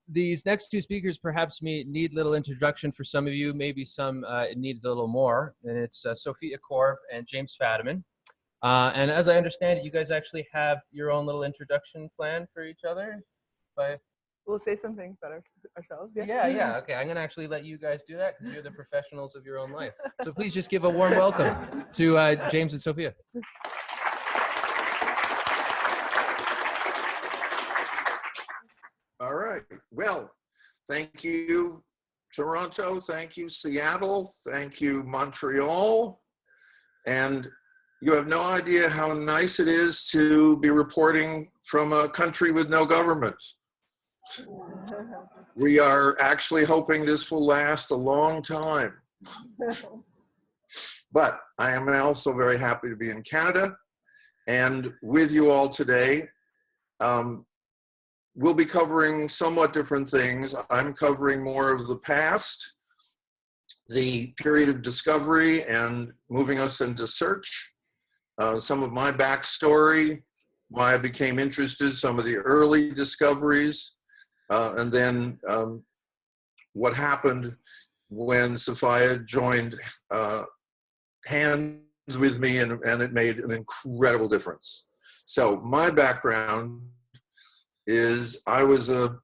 these next two speakers perhaps need little introduction for some of you, maybe some it needs a little more, and it's Sophia Korb and James Fadiman. And as I understand it, you guys actually have your own little introduction plan for each other? We'll say some things about ourselves. Yeah. Okay, I'm going to actually let you guys do that because you're the professionals of your own life. So please just give a warm welcome to James and Sophia. All right. Well, thank you, Toronto. Thank you, Seattle. Thank you, Montreal. And you have no idea how nice it is to be reporting from a country with no government. We are actually hoping this will last a long time. But I am also very happy to be in Canada and with you all today. We'll be covering somewhat different things. I'm covering more of the past, the period of discovery and moving us into search, some of my backstory, why I became interested, some of the early discoveries, and then what happened when Sophia joined hands with me, and it made an incredible difference. So my background is I was a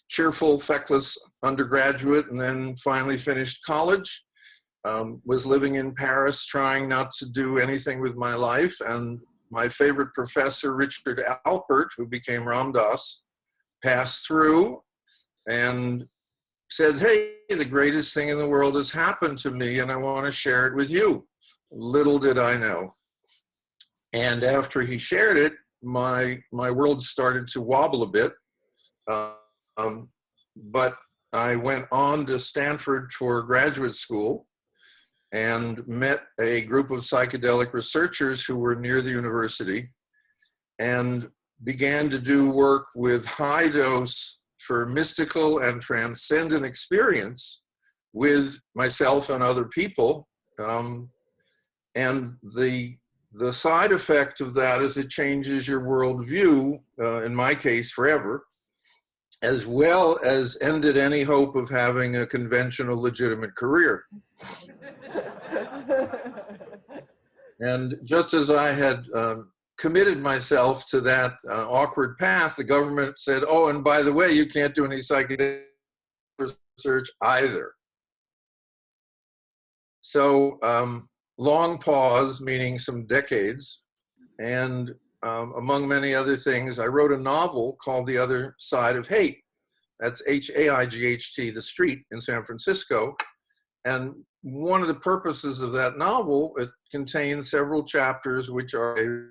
cheerful, feckless undergraduate and then finally finished college, was living in Paris, trying not to do anything with my life. And my favorite professor, Richard Alpert, who became Ram Dass, passed through and said, hey, the greatest thing in the world has happened to me and I want to share it with you. Little did I know. And after he shared it, my world started to wobble a bit. But I went on to Stanford for graduate school and met a group of psychedelic researchers who were near the university and began to do work with high dose for mystical and transcendent experience with myself and other people. And the side effect of that is it changes your worldview, in my case, forever, as well as ended any hope of having a conventional, legitimate career. And just as I had committed myself to that awkward path, the government said, oh, and by the way, you can't do any psychedelic research either. So long pause, meaning some decades, and among many other things, I wrote a novel called The Other Side of Hate. That's H-A-I-G-H-T, the street in San Francisco. And one of the purposes of that novel, it contains several chapters which are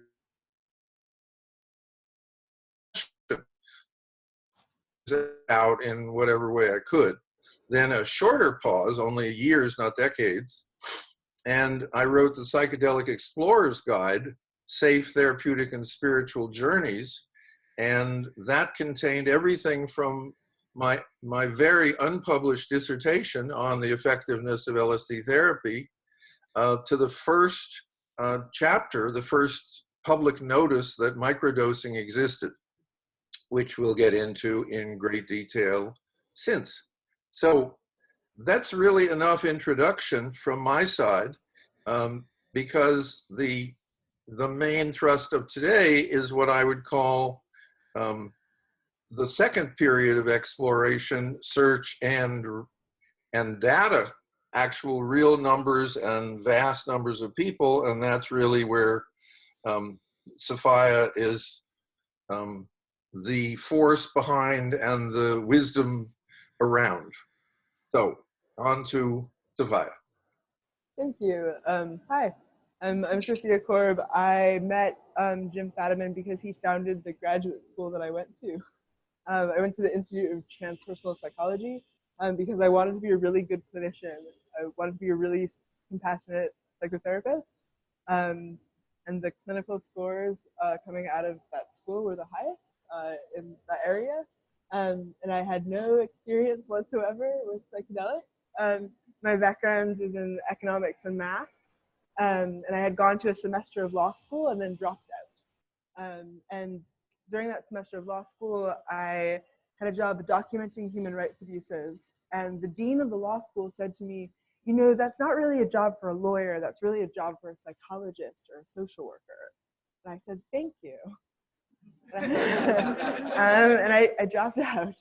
out in whatever way I could. Then a shorter pause, only years, not decades. And I wrote the Psychedelic Explorers Guide, Safe, Therapeutic, and Spiritual Journeys. And that contained everything from my very unpublished dissertation on the effectiveness of LSD therapy to the first chapter, the first public notice that microdosing existed, which we'll get into in great detail since. So that's really enough introduction from my side, because the main thrust of today is what I would call the second period of exploration, search, and data, actual real numbers and vast numbers of people, and that's really where Sophia is the force behind and the wisdom around. So, on to Sophia. Thank you. Hi, I'm Sophia Korb. I met Jim Fadiman because he founded the graduate school that I went to. I went to the Institute of Transpersonal Psychology because I wanted to be a really good clinician. I wanted to be a really compassionate psychotherapist. And the clinical scores coming out of that school were the highest in that area. And I had no experience whatsoever with psychedelics. My background is in economics and math. And I had gone to a semester of law school and then dropped out. And during that semester of law school, I had a job documenting human rights abuses. And the dean of the law school said to me, you know, that's not really a job for a lawyer, that's really a job for a psychologist or a social worker. And I said, thank you. And I dropped out.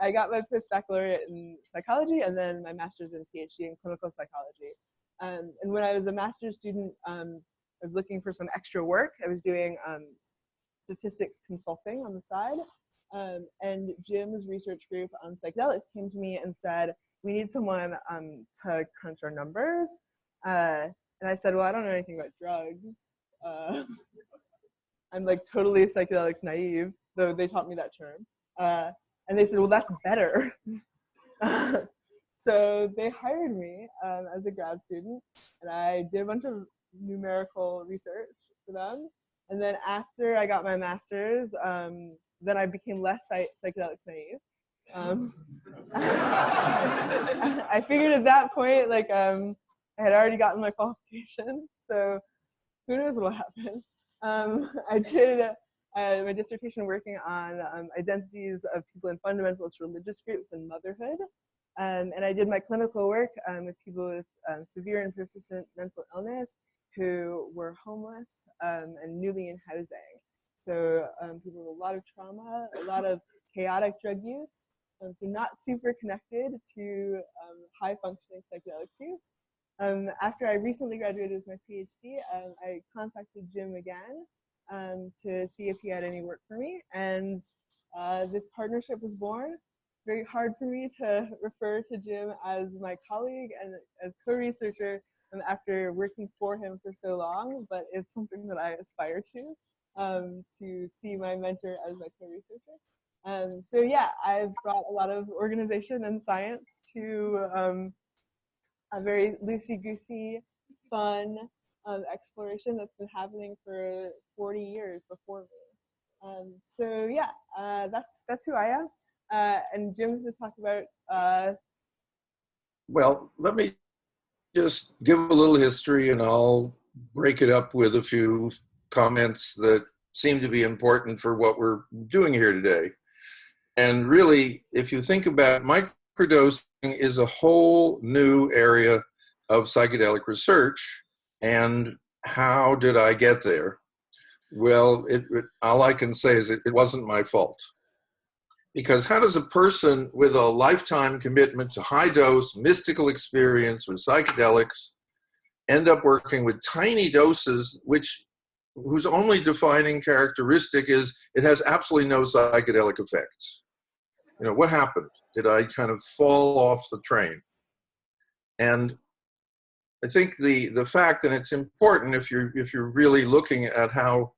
I got my postbaccalaureate in psychology and then my master's and PhD in clinical psychology. And when I was a master's student, I was looking for some extra work. I was doing statistics consulting on the side. And Jim's research group on psychedelics came to me and said, we need someone to crunch our numbers. And I said, well, I don't know anything about drugs. I'm like totally psychedelics naive, though they taught me that term. And they said, well, that's better. So they hired me as a grad student, and I did a bunch of numerical research for them. And then after I got my master's, then I became less psychedelics naive. I figured at that point, like, I had already gotten my qualification, so who knows what happened. I did my dissertation working on identities of people in fundamentalist religious groups and motherhood. And I did my clinical work with people with severe and persistent mental illness who were homeless and newly in housing. So people with a lot of trauma, a lot of chaotic drug use, so not super connected to high functioning psychedelic use. After I recently graduated with my PhD, I contacted Jim again to see if he had any work for me. And this partnership was born. Very hard for me to refer to Jim as my colleague and as co-researcher after working for him for so long, but it's something that I aspire to see my mentor as my co-researcher. So yeah, I've brought a lot of organization and science to a very loosey-goosey, fun exploration that's been happening for 40 years before me. So yeah, that's who I am. And Jim's going to talk about. Well, let me just give a little history and I'll break it up with a few comments that seem to be important for what we're doing here today. And really, if you think about it, microdosing is a whole new area of psychedelic research. And how did I get there? Well, all I can say is it wasn't my fault. Because how does a person with a lifetime commitment to high dose mystical experience with psychedelics end up working with tiny doses whose only defining characteristic is it has absolutely no psychedelic effects? You know, what happened? Did I kind of fall off the train? And I think the fact that it's important if you're really looking at how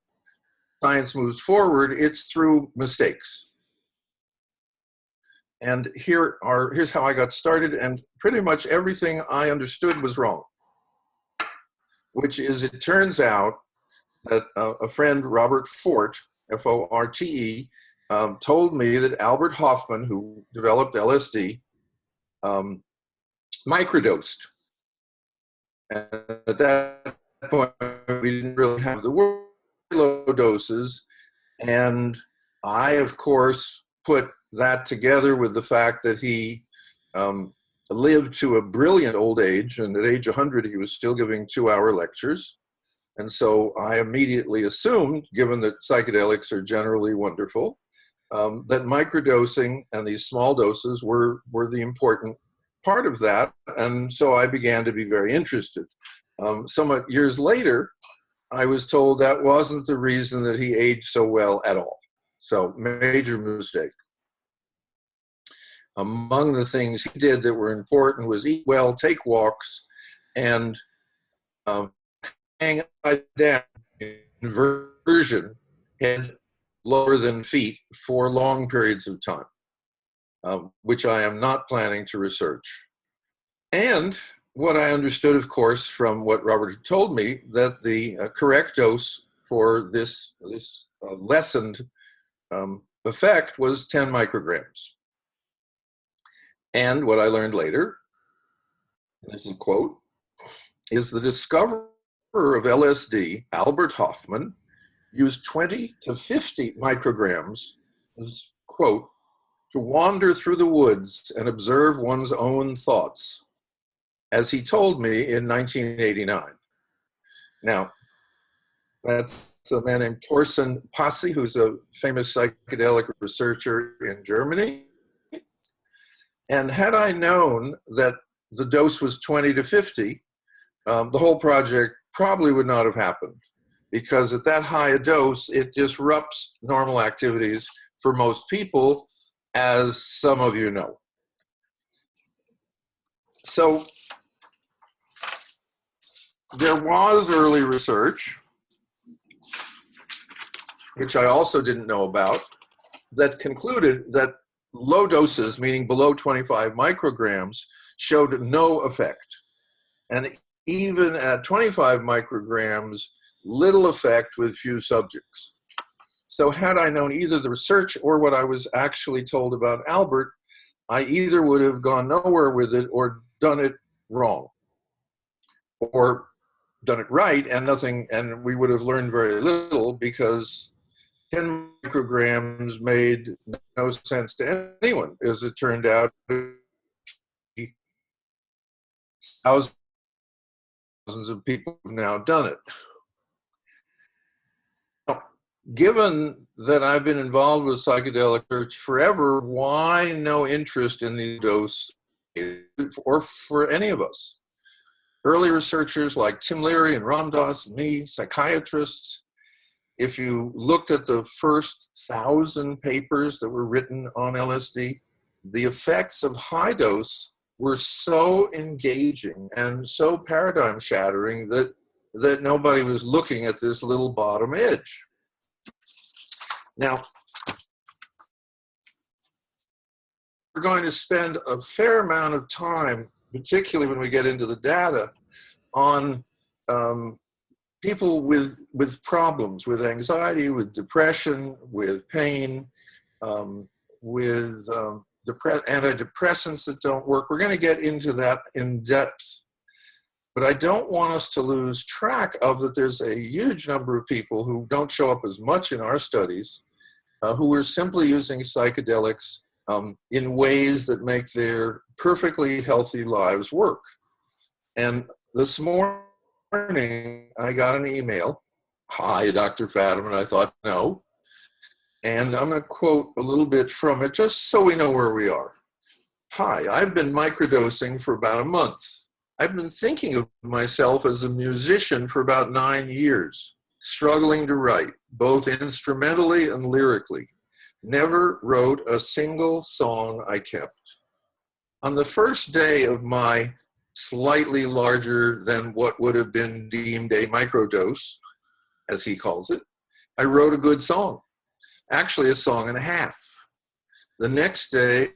science moves forward, it's through mistakes. And here's how I got started, and pretty much everything I understood was wrong, which is it turns out that a friend, Robert Forte, F-O-R-T-E, told me that Albert Hofmann, who developed LSD, microdosed. And at that point, we didn't really have the word low doses. And I, of course, put that together with the fact that he lived to a brilliant old age, and at age 100 he was still giving 2-hour lectures. And so I immediately assumed, given that psychedelics are generally wonderful, that microdosing and these small doses were the important part of that. And so I began to be very interested. Somewhat years later, I was told that wasn't the reason that he aged so well at all. So major mistake. Among the things he did that were important was eat well, take walks, and hang upside down, inversion, head lower than feet for long periods of time, which I am not planning to research. And what I understood, of course, from what Robert had told me, that the correct dose for this lessened effect was 10 micrograms. And what I learned later, and this is a quote, is the discoverer of LSD, Albert Hofmann, used 20 to 50 micrograms as quote, to wander through the woods and observe one's own thoughts, as he told me in 1989. Now, that's a man named Thorsten Passi, who's a famous psychedelic researcher in Germany. And had I known that the dose was 20 to 50, the whole project probably would not have happened, because at that high a dose, it disrupts normal activities for most people, as some of you know. So there was early research, which I also didn't know about, that concluded that low doses, meaning below 25 micrograms, showed no effect. And even at 25 micrograms, little effect with few subjects. So had I known either the research or what I was actually told about Albert, I either would have gone nowhere with it or done it wrong, or done it right and nothing, and we would have learned very little, because 10 micrograms made no sense to anyone. As it turned out, thousands of people have now done it. Now, given that I've been involved with psychedelic research forever, why no interest in the dose, or for any of us? Early researchers like Tim Leary and Ram Dass and me, psychiatrists, if you looked at the first 1,000 papers that were written on LSD, the effects of high dose were so engaging and so paradigm shattering that nobody was looking at this little bottom edge. Now, we're going to spend a fair amount of time, particularly when we get into the data, on people with problems, with anxiety, with depression, with pain, with antidepressants that don't work. We're going to get into that in depth. But I don't want us to lose track of that there's a huge number of people who don't show up as much in our studies, who are simply using psychedelics in ways that make their perfectly healthy lives work. And this morning, I got an email. Hi, Dr. Fadiman. I thought, no. And I'm going to quote a little bit from it just so we know where we are. Hi, I've been microdosing for about a month. I've been thinking of myself as a musician for about 9 years, struggling to write, both instrumentally and lyrically. Never wrote a single song I kept. On the first day of my slightly larger than what would have been deemed a microdose, as he calls it, I wrote a good song. Actually, a song and a half. The next day,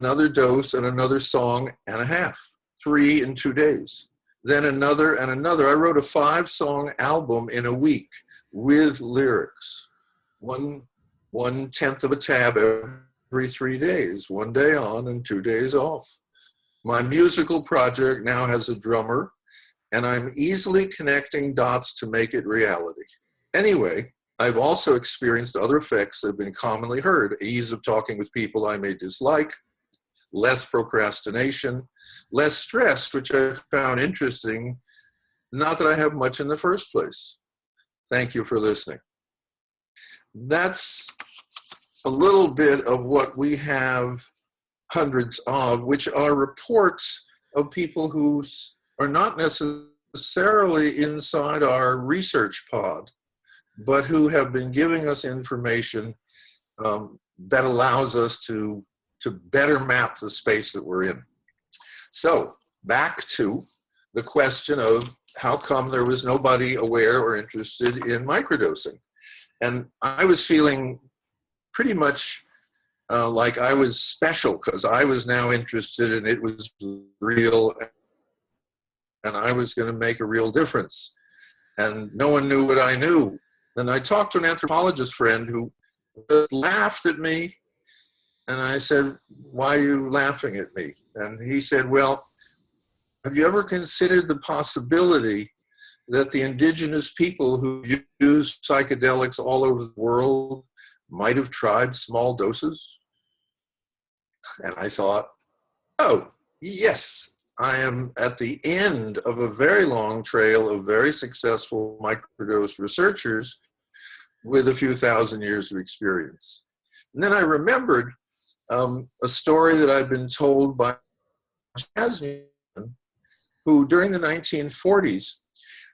another dose and another song and a half. 3 in 2 days. Then another and another. I wrote a 5-song album in a week with lyrics. One tenth of a tab every 3 days. 1 day on and 2 days off. My musical project now has a drummer, and I'm easily connecting dots to make it reality. Anyway, I've also experienced other effects that have been commonly heard: ease of talking with people I may dislike, less procrastination, less stress, which I found interesting, not that I have much in the first place. Thank you for listening. That's a little bit of what we have hundreds of, which are reports of people who are not necessarily inside our research pod, but who have been giving us information that allows us to better map the space that we're in. So back to the question of how come there was nobody aware or interested in microdosing. And I was feeling pretty much like I was special, because I was now interested and it was real, and I was going to make a real difference. And no one knew what I knew. And I talked to an anthropologist friend who just laughed at me. And I said, why are you laughing at me? And he said, well, have you ever considered the possibility that the indigenous people who use psychedelics all over the world might have tried small doses. And I thought, oh, yes, I am at the end of a very long trail of very successful microdose researchers with a few thousand years of experience. And then I remembered a story that I'd been told by Jasmine, who during the 1940s,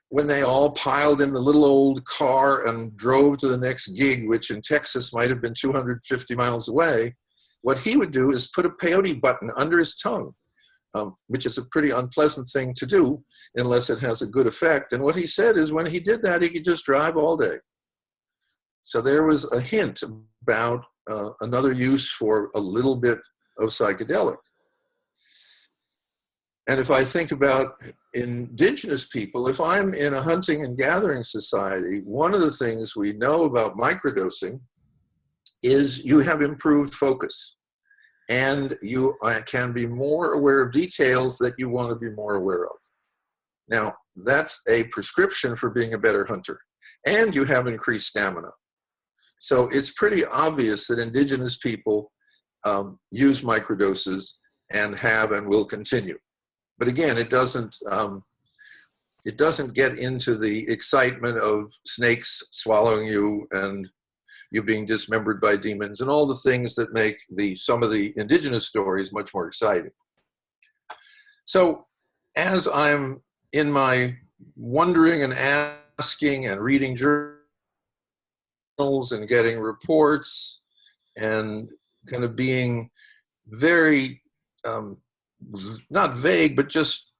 when they all piled in the little old car and drove to the next gig, which in Texas might have been 250 miles away, what he would do is put a peyote button under his tongue, which is a pretty unpleasant thing to do unless it has a good effect. And what he said is when he did that, he could just drive all day. So there was a hint about another use for a little bit of psychedelic. And if I think about indigenous people, if I'm in a hunting and gathering society, one of the things we know about microdosing is you have improved focus and you can be more aware of details that you want to be more aware of. Now, that's a prescription for being a better hunter, and you have increased stamina. So it's pretty obvious that indigenous people use microdoses and have and will continue. But again, it doesn't get into the excitement of snakes swallowing you and you being dismembered by demons and all the things that make some of the indigenous stories much more exciting. So as I'm in my wondering and asking and reading journals and getting reports and kind of being very not vague, but just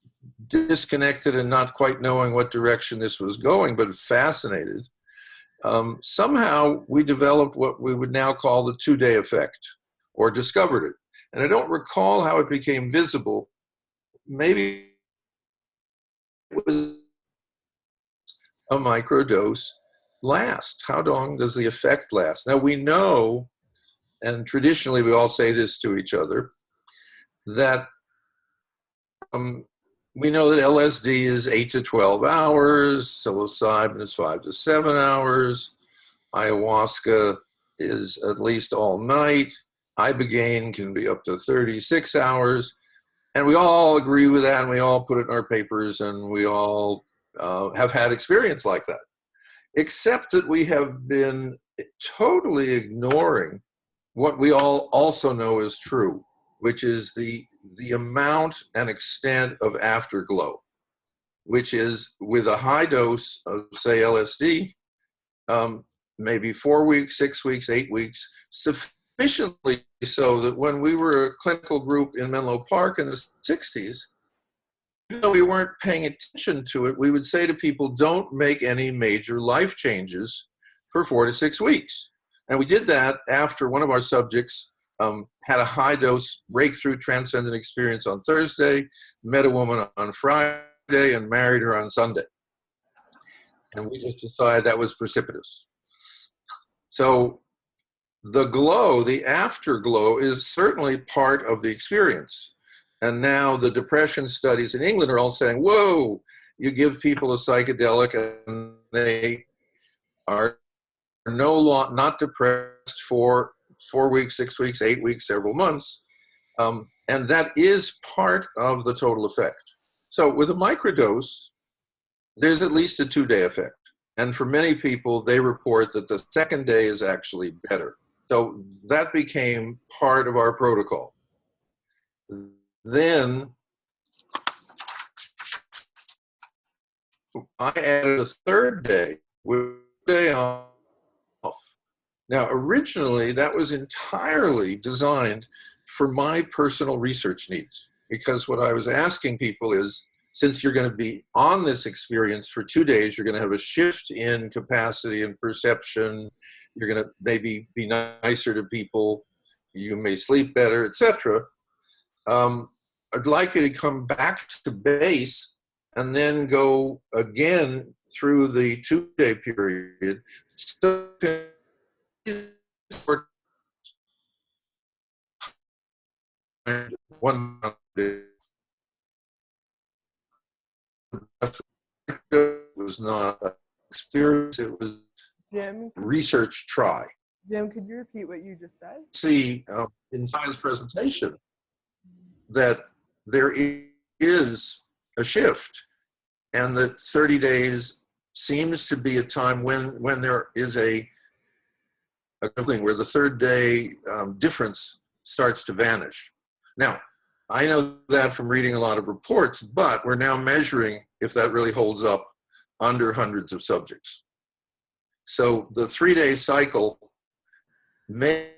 disconnected and not quite knowing what direction this was going, but fascinated. Somehow we developed what we would now call the 2-day effect, or discovered it. And I don't recall how it became visible. Maybe it was a microdose last. How long does the effect last? Now we know, and traditionally we all say this to each other, that we know that LSD is 8 to 12 hours, psilocybin is 5 to 7 hours, ayahuasca is at least all night, ibogaine can be up to 36 hours, and we all agree with that, and we all put it in our papers, and we all have had experience like that. Except that we have been totally ignoring what we all also know is true, which is the amount and extent of afterglow, which is with a high dose of, say, LSD, maybe 4 weeks, 6 weeks, 8 weeks, sufficiently so that when we were a clinical group in Menlo Park in the 60s, even though we weren't paying attention to it, we would say to people, don't make any major life changes for 4 to 6 weeks. And we did that after one of our subjects had a high dose breakthrough transcendent experience on Thursday, met a woman on Friday, and married her on Sunday. And we just decided that was precipitous. So the glow, the afterglow, is certainly part of the experience. And now the depression studies in England are all saying, whoa, you give people a psychedelic and they are not depressed for 4 weeks, 6 weeks, 8 weeks, several months. And that is part of the total effect. So with a microdose, there's at least a 2-day effect. And for many people, they report that the second day is actually better. So that became part of our protocol. Then I added a third day, with a day off. Now, originally, that was entirely designed for my personal research needs, because what I was asking people is, since you're going to be on this experience for 2 days, you're going to have a shift in capacity and perception, you're going to maybe be nicer to people, you may sleep better, etc. I'd like you to come back to base and then go again through the 2-day period. So one was not an experience, it was research try. Jim, could you repeat what you just said? See in Simon's presentation that there is a shift, and that 30 days seems to be a time when there is a thing where the third day difference starts to vanish. Now, I know that from reading a lot of reports, but we're now measuring if that really holds up under hundreds of subjects. So the 3-day cycle may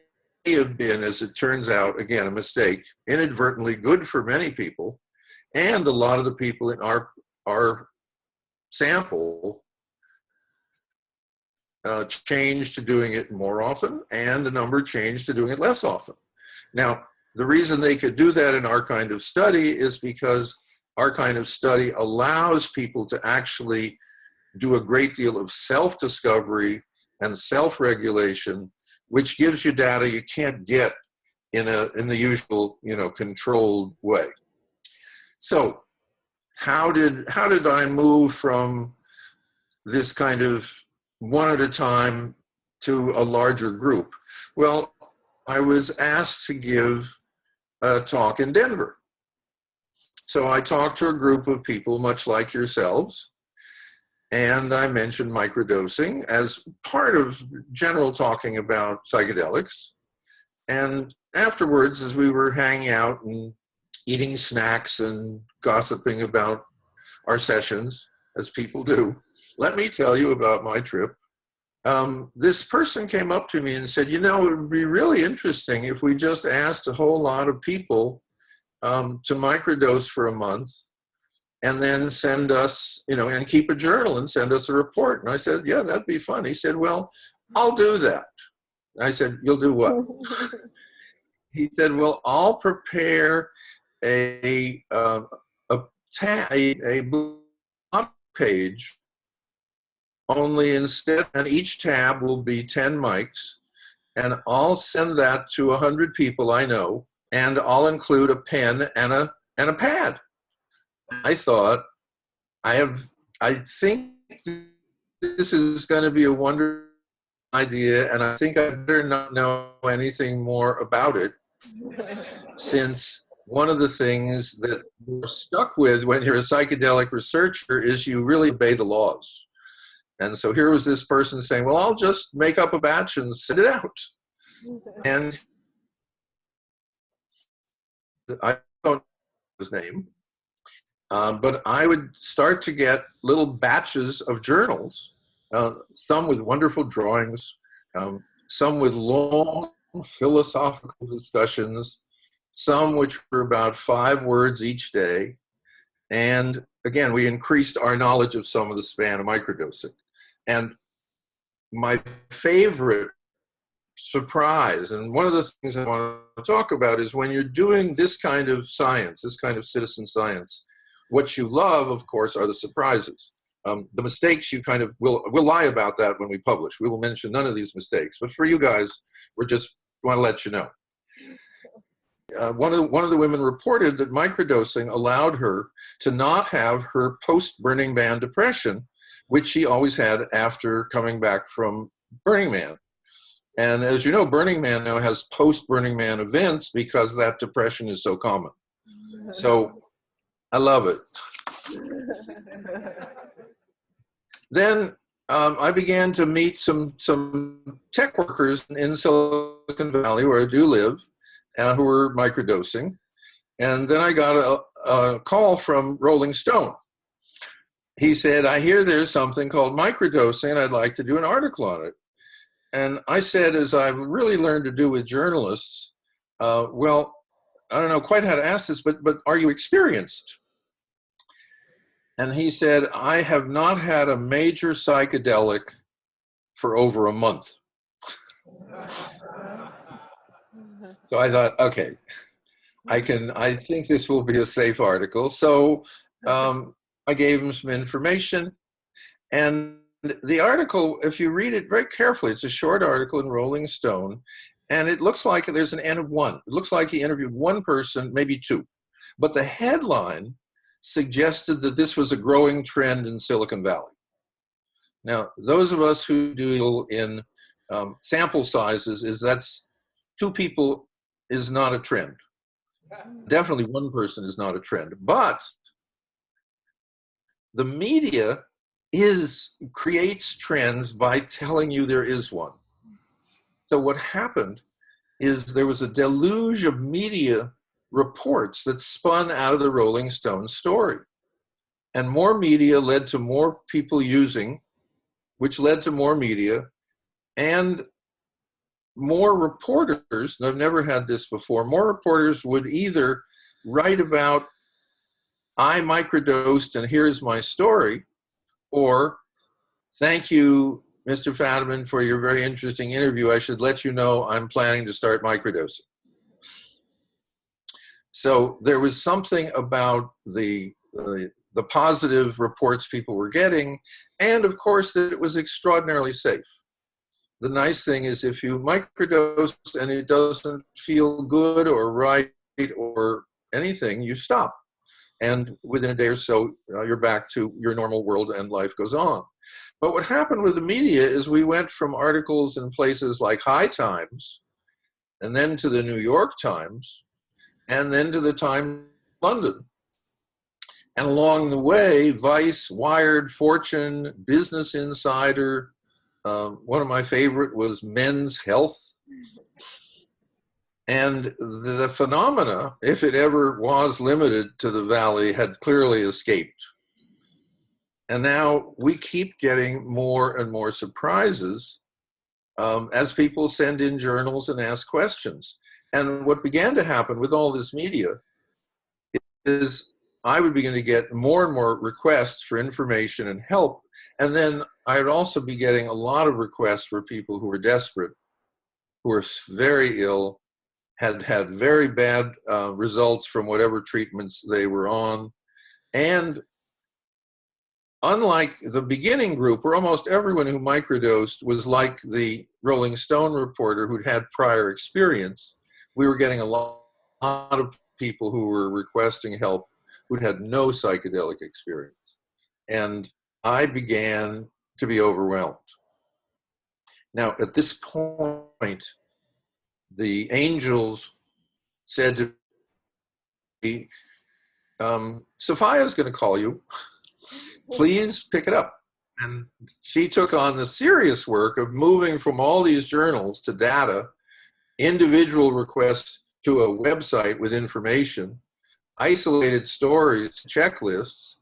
have been, as it turns out, again, a mistake, inadvertently good for many people, and a lot of the people in our sample changed to doing it more often, and a number changed to doing it less often. Now, the reason they could do that in our kind of study is because our kind of study allows people to actually do a great deal of self-discovery and self-regulation, which gives you data you can't get in the usual, controlled way. So how did I move from this kind of one at a time to a larger group? Well, I was asked to give a talk in Denver. So I talked to a group of people much like yourselves, and I mentioned microdosing as part of general talking about psychedelics. And afterwards, as we were hanging out and eating snacks and gossiping about our sessions, as people do, let me tell you about my trip. This person came up to me and said, it would be really interesting if we just asked a whole lot of people to microdose for a month and then send us, and keep a journal and send us a report. And I said, yeah, that'd be fun. He said, well, I'll do that. I said, you'll do what? He said, well, I'll prepare a blog page, only instead, and each tab will be 10 mics, and I'll send that to 100 people I know, and I'll include a pen and a pad. I thought, I think this is going to be a wonderful idea, and I think I better not know anything more about it, since one of the things that you're stuck with when you're a psychedelic researcher is you really obey the laws. And so here was this person saying, well, I'll just make up a batch and send it out. And I don't know his name, but I would start to get little batches of journals, some with wonderful drawings, some with long philosophical discussions, some which were about 5 words each day. And again, we increased our knowledge of some of the span of microdosing. And my favorite surprise, and one of the things I want to talk about, is when you're doing this kind of science, this kind of citizen science, what you love, of course, are the surprises. The mistakes, you kind of, we'll lie about that when we publish. We will mention none of these mistakes. But for you guys, we just want to let you know. One of the women reported that microdosing allowed her to not have her post-Burning Man depression, which she always had after coming back from Burning Man. And as you know, Burning Man now has post-Burning Man events because that depression is so common. So I love it. Then I began to meet some tech workers in Silicon Valley, where I do live, who were microdosing. And then I got a call from Rolling Stone. He said, I hear there's something called microdosing, and I'd like to do an article on it. And I said, as I've really learned to do with journalists, well, I don't know quite how to ask this, but are you experienced? And he said, I have not had a major psychedelic for over a month. So I thought, okay, I think this will be a safe article. So I gave him some information. And the article, if you read it very carefully, it's a short article in Rolling Stone, and it looks like there's an N of 1. It looks like he interviewed one person, maybe 2. But the headline suggested that this was a growing trend in Silicon Valley. Now, those of us who deal in sample sizes is that's 2 people is not a trend. Definitely 1 person is not a trend. But the media creates trends by telling you there is one. So what happened is there was a deluge of media reports that spun out of the Rolling Stone story. And more media led to more people using, which led to more media, and more reporters, and I've never had this before, more reporters would either write about, I microdosed and here's my story, or thank you, Mr. Fadiman, for your very interesting interview. I should let you know I'm planning to start microdosing. So there was something about the positive reports people were getting, and of course that it was extraordinarily safe. The nice thing is if you microdose and it doesn't feel good or right or anything, you stop. And within a day or so, you're back to your normal world and life goes on. But what happened with the media is we went from articles in places like High Times, and then to the New York Times, and then to the Times London. And along the way, Vice, Wired, Fortune, Business Insider, one of my favorite was Men's Health. And the phenomena, if it ever was limited to the Valley, had clearly escaped. And now we keep getting more and more surprises as people send in journals and ask questions. And what began to happen with all this media is I would begin to get more and more requests for information and help. And then I'd also be getting a lot of requests for people who were desperate, who were very ill, had had very bad results from whatever treatments they were on. And unlike the beginning group, where almost everyone who microdosed was like the Rolling Stone reporter who'd had prior experience, we were getting a lot of people who were requesting help who'd had no psychedelic experience. And I began to be overwhelmed. Now, at this point, the angels said to me, Sophia's going to call you. Please pick it up. And she took on the serious work of moving from all these journals to data, individual requests to a website with information, isolated stories, checklists,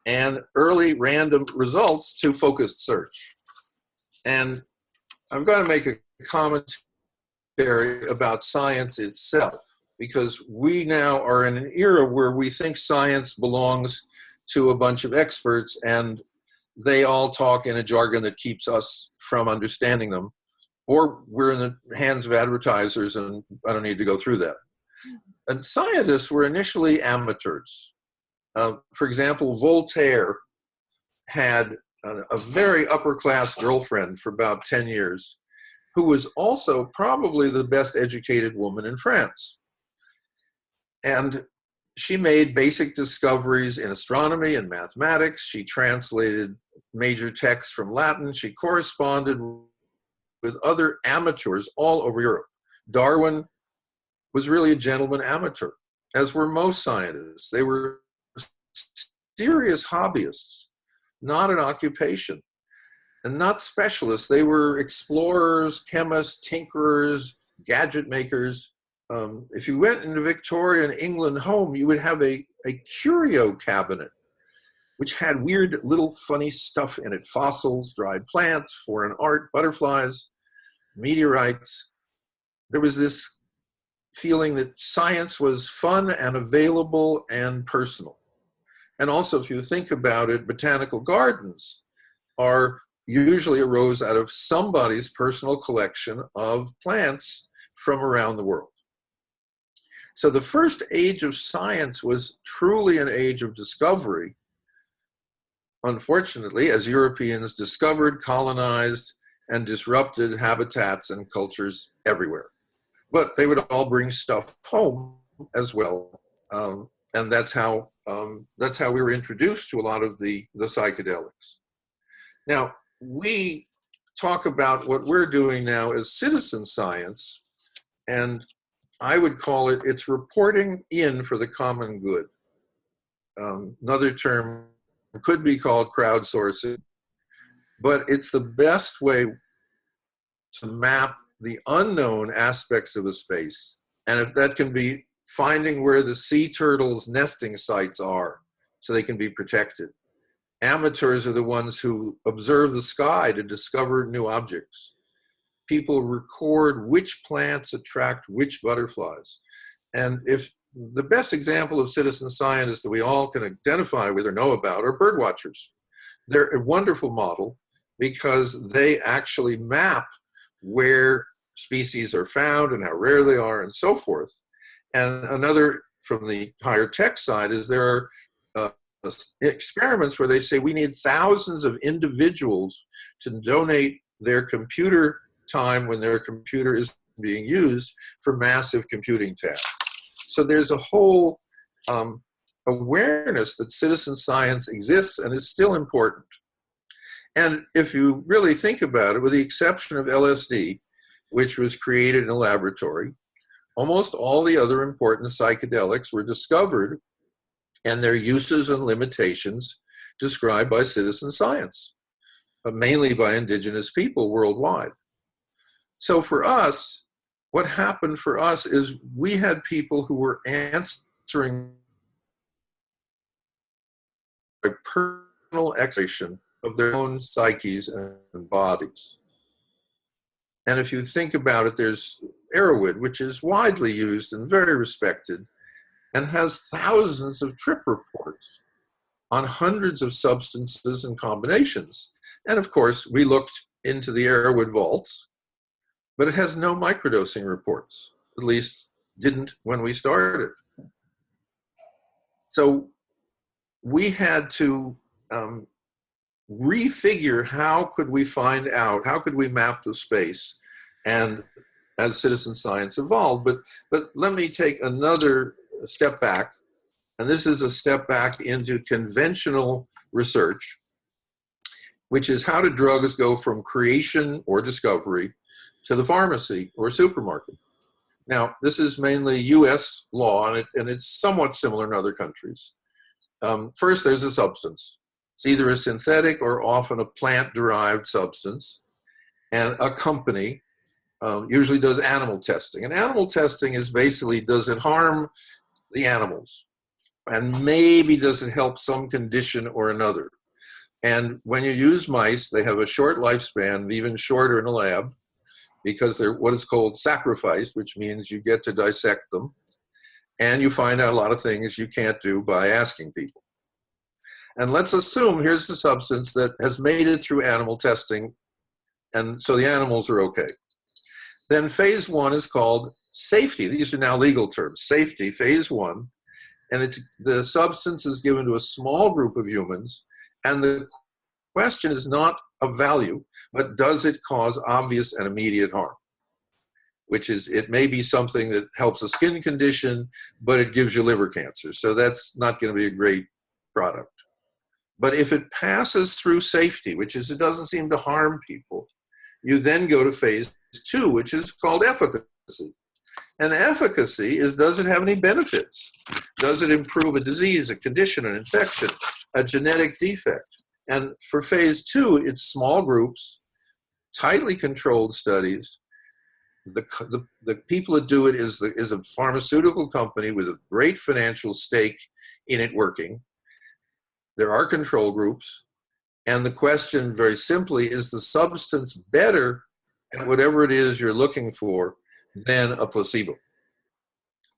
and early random results to focused search. And I'm going to make a commentary about science itself, because we now are in an era where we think science belongs to a bunch of experts and they all talk in a jargon that keeps us from understanding them, or we're in the hands of advertisers, and I don't need to go through that. And scientists were initially amateurs. For example, Voltaire had a very upper-class girlfriend for about 10 years, who was also probably the best educated woman in France. And she made basic discoveries in astronomy and mathematics. She translated major texts from Latin. She corresponded with other amateurs all over Europe. Darwin was really a gentleman amateur, as were most scientists. They were serious hobbyists, not an occupation, and not specialists. They were explorers, chemists, tinkerers, gadget makers. If you went into Victorian England home, you would have a curio cabinet, which had weird little funny stuff in it: fossils, dried plants, foreign art, butterflies, meteorites. There was this feeling that science was fun and available and personal. And also, if you think about it, botanical gardens usually arose out of somebody's personal collection of plants from around the world. So the first age of science was truly an age of discovery, unfortunately, as Europeans discovered, colonized, and disrupted habitats and cultures everywhere. But they would all bring stuff home as well, and that's how we were introduced to a lot of the psychedelics. Now, we talk about what we're doing now as citizen science, and I would call it, it's reporting in for the common good. Another term could be called crowdsourcing, but it's the best way to map the unknown aspects of a space. And if that can be finding where the sea turtles' nesting sites are so they can be protected. Amateurs are the ones who observe the sky to discover new objects. People record which plants attract which butterflies. And if the best example of citizen scientists that we all can identify with or know about are bird watchers. They're a wonderful model because they actually map where species are found and how rare they are and so forth. And another from the higher tech side is there are experiments where they say we need thousands of individuals to donate their computer time when their computer is being used for massive computing tasks. So there's a whole awareness that citizen science exists and is still important. And if you really think about it, with the exception of LSD, which was created in a laboratory, almost all the other important psychedelics were discovered and their uses and limitations described by citizen science, but mainly by indigenous people worldwide. So for us, what happened for us is we had people who were answering a personal exploration of their own psyches and bodies. And if you think about it, there's Erowid, which is widely used and very respected, and has thousands of trip reports on hundreds of substances and combinations. And of course, we looked into the Erowid vaults, but it has no microdosing reports, at least didn't when we started. So we had to refigure how could we find out, how could we map the space, and as citizen science evolved. But let me take another step back, and this is a step back into conventional research, which is how do drugs go from creation or discovery to the pharmacy or supermarket. Now, this is mainly US law, and it's somewhat similar in other countries. First, there's a substance. It's either a synthetic or often a plant-derived substance, and a company usually does animal testing. And animal testing is basically, does it harm the animals? And maybe does it help some condition or another? And when you use mice, they have a short lifespan, even shorter in a lab, because they're what is called sacrificed, which means you get to dissect them, and you find out a lot of things you can't do by asking people. And let's assume here's the substance that has made it through animal testing, and so the animals are okay. Then phase one is called safety. These are now legal terms. Safety, phase one, and it's the substance is given to a small group of humans, and the question is not of value, but does it cause obvious and immediate harm? Which is, it may be something that helps a skin condition, but it gives you liver cancer. So that's not going to be a great product. But if it passes through safety, which is it doesn't seem to harm people, you then go to phase two, which is called efficacy. And efficacy is, does it have any benefits? Does it improve a disease, a condition, an infection, a genetic defect? And for phase two, it's small groups, tightly controlled studies. The people that do it is a pharmaceutical company with a great financial stake in it working. There are control groups. And the question, very simply, is the substance better at whatever it is you're looking for than a placebo?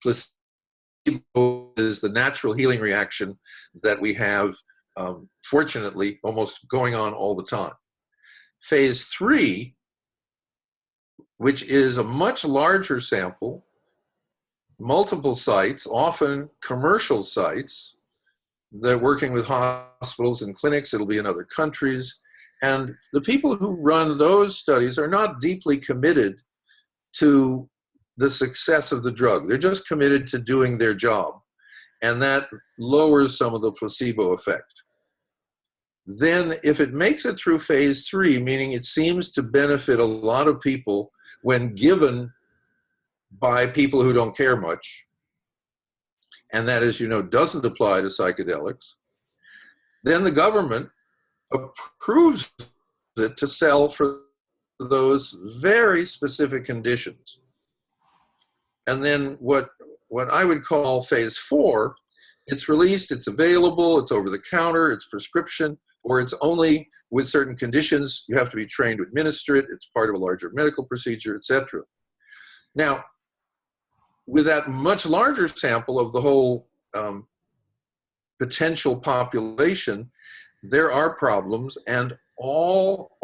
Placebo is the natural healing reaction that we have, fortunately, almost going on all the time. Phase three, which is a much larger sample, multiple sites, often commercial sites. They're working with hospitals and clinics. It'll be in other countries. And the people who run those studies are not deeply committed to the success of the drug. They're just committed to doing their job. And that lowers some of the placebo effect. then if it makes it through phase 3, meaning it seems to benefit a lot of people when given by people who don't care much, and that, as you know, doesn't apply to psychedelics, then the government approves it to sell for those very specific conditions. And then what I would call phase 4, it's released, it's available, it's over the counter, it's prescription, or it's only with certain conditions. You have to be trained to administer it. It's part of a larger medical procedure, etc. Now, with that much larger sample of the whole potential population, there are problems, and all,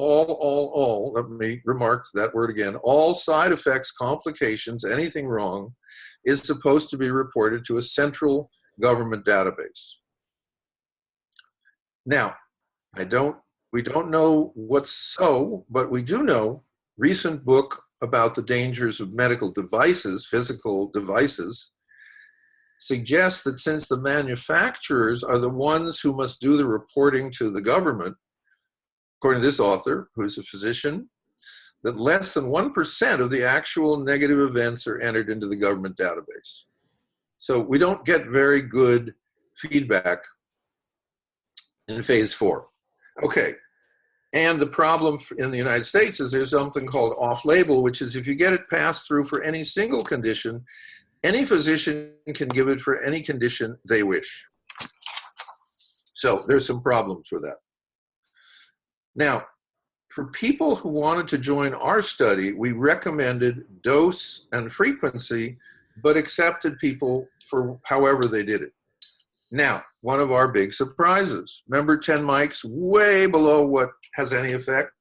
let me remark that word again, all side effects, complications, anything wrong is supposed to be reported to a central government database. Now, we don't know what's so, but we do know, recent book about the dangers of medical devices, physical devices, suggests that since the manufacturers are the ones who must do the reporting to the government, according to this author, who's a physician, that less than 1% of the actual negative events are entered into the government database. So we don't get very good feedback in phase 4. Okay, and the problem in the United States is there's something called off-label, which is if you get it passed through for any single condition, any physician can give it for any condition they wish. So there's some problems with that. Now, for people who wanted to join our study, we recommended dose and frequency, but accepted people for however they did it. Now, one of our big surprises. Remember 10 mics, way below what has any effect?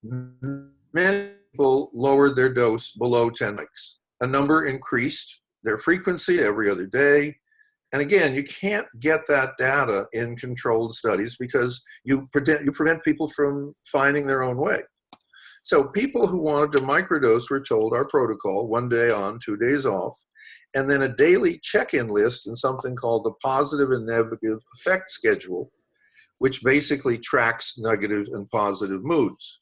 Many people lowered their dose below 10 mics. A number increased their frequency every other day. And again, you can't get that data in controlled studies because you prevent people from finding their own way. So people who wanted to microdose were told our protocol, 1 day on, 2 days off, and then a daily check-in list and something called the positive and negative effect schedule, which basically tracks negative and positive moods,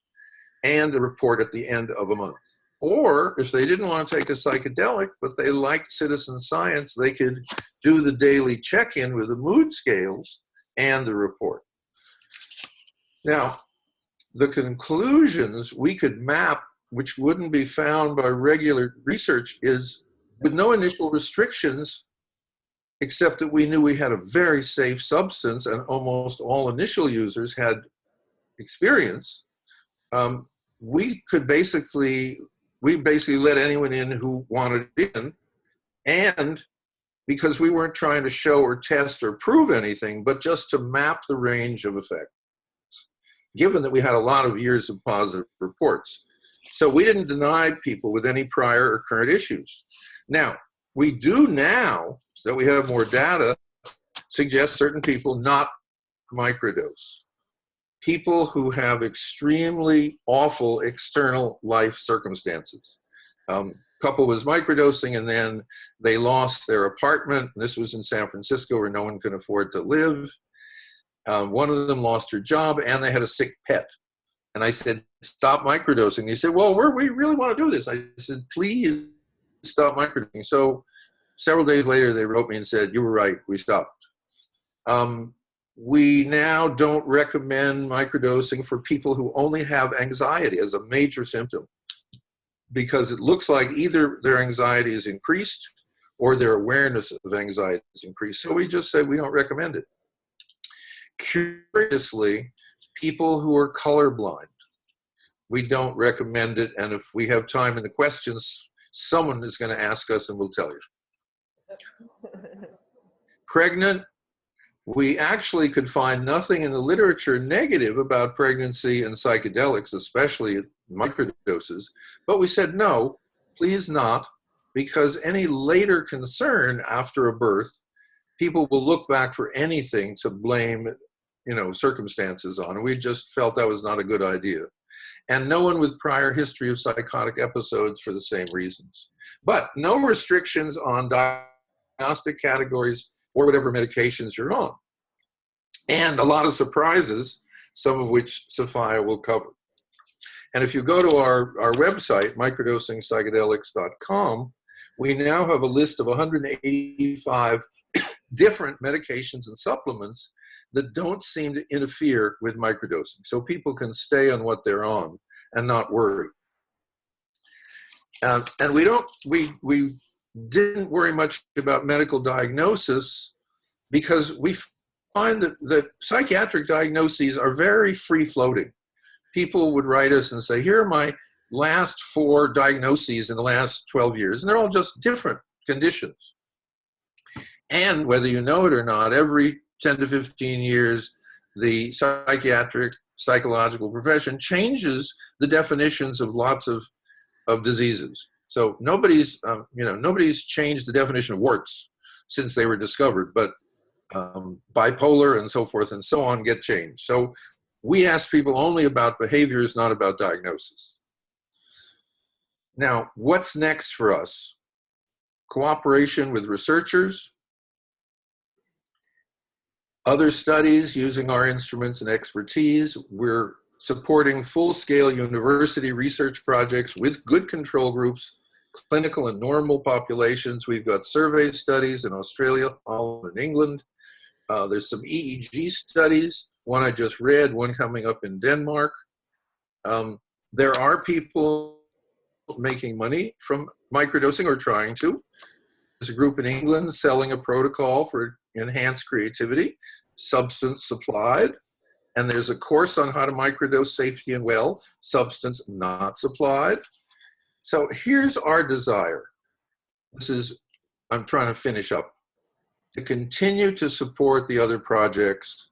and a report at the end of a month. Or if they didn't want to take a psychedelic, but they liked citizen science, they could do the daily check-in with the mood scales and the report. Now, the conclusions we could map, which wouldn't be found by regular research, is with no initial restrictions, except that we knew we had a very safe substance and almost all initial users had experience. We basically let anyone in who wanted in, and because we weren't trying to show or test or prove anything, but just to map the range of effect, given that we had a lot of years of positive reports. So we didn't deny people with any prior or current issues. Now, we do now, that we have more data, suggest certain people not microdose. People who have extremely awful external life circumstances. Couple was microdosing and then they lost their apartment. This was in San Francisco where no one could afford to live. One of them lost her job and they had a sick pet. And I said, stop microdosing. He said, well, we really want to do this. I said, please stop microdosing. So several days later, they wrote me and said, you were right, we stopped. We now don't recommend microdosing for people who only have anxiety as a major symptom, because it looks like either their anxiety is increased or their awareness of anxiety is increased. So we just said we don't recommend it. Curiously, people who are colorblind, we don't recommend it. And if we have time in the questions, someone is going to ask us and we'll tell you. Pregnant, we actually could find nothing in the literature negative about pregnancy and psychedelics, especially microdoses, but we said no, please not, because any later concern after a birth, people will look back for anything to blame, circumstances on, and we just felt that was not a good idea. And no one with prior history of psychotic episodes for the same reasons. But no restrictions on diagnostic categories or whatever medications you're on. and a lot of surprises, some of which Sophia will cover. And if you go to our website, microdosingpsychedelics.com, we now have a list of 185 different medications and supplements that don't seem to interfere with microdosing. So people can stay on what they're on and not worry. And we didn't worry much about medical diagnosis because we find that psychiatric diagnoses are very free-floating. People would write us and say, here are my last 4 diagnoses in the last 12 years, and they're all just different conditions. And whether you know it or not, every 10 to 15 years, the psychiatric, psychological profession changes the definitions of lots of diseases. So nobody's changed the definition of warts since they were discovered, but bipolar and so forth and so on get changed. So we ask people only about behaviors, not about diagnosis. Now, what's next for us? Cooperation with researchers, other studies using our instruments and expertise. We're supporting full-scale university research projects with good control groups, clinical and normal populations. We've got survey studies in Australia, Holland, and England. There's some EEG studies, one I just read, one coming up in Denmark. There are people making money from microdosing or trying to. There's a group in England selling a protocol for enhanced creativity, substance supplied. And there's a course on how to microdose safely and well, substance not supplied. So here's our desire. I'm trying to finish up. To continue to support the other projects.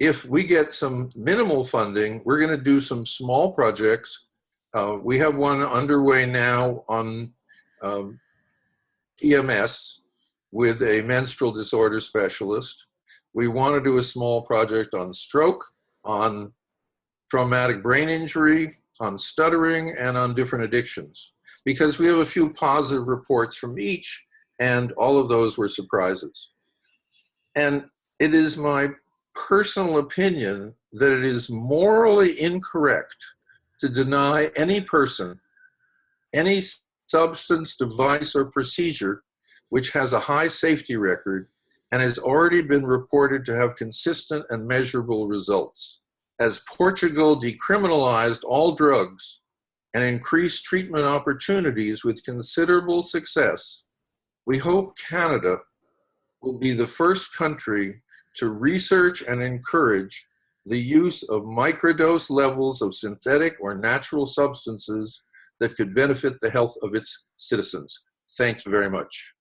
If we get some minimal funding, we're going to do some small projects. We have one underway now on PMS with a menstrual disorder specialist. We want to do a small project on stroke, on traumatic brain injury, on stuttering, and on different addictions, because we have a few positive reports from each, and all of those were surprises. And it is my personal opinion that it is morally incorrect to deny any person any substance, device, or procedure which has a high safety record and has already been reported to have consistent and measurable results. As Portugal decriminalized all drugs and increased treatment opportunities with considerable success, we hope Canada will be the first country to research and encourage the use of microdose levels of synthetic or natural substances that could benefit the health of its citizens. Thank you very much.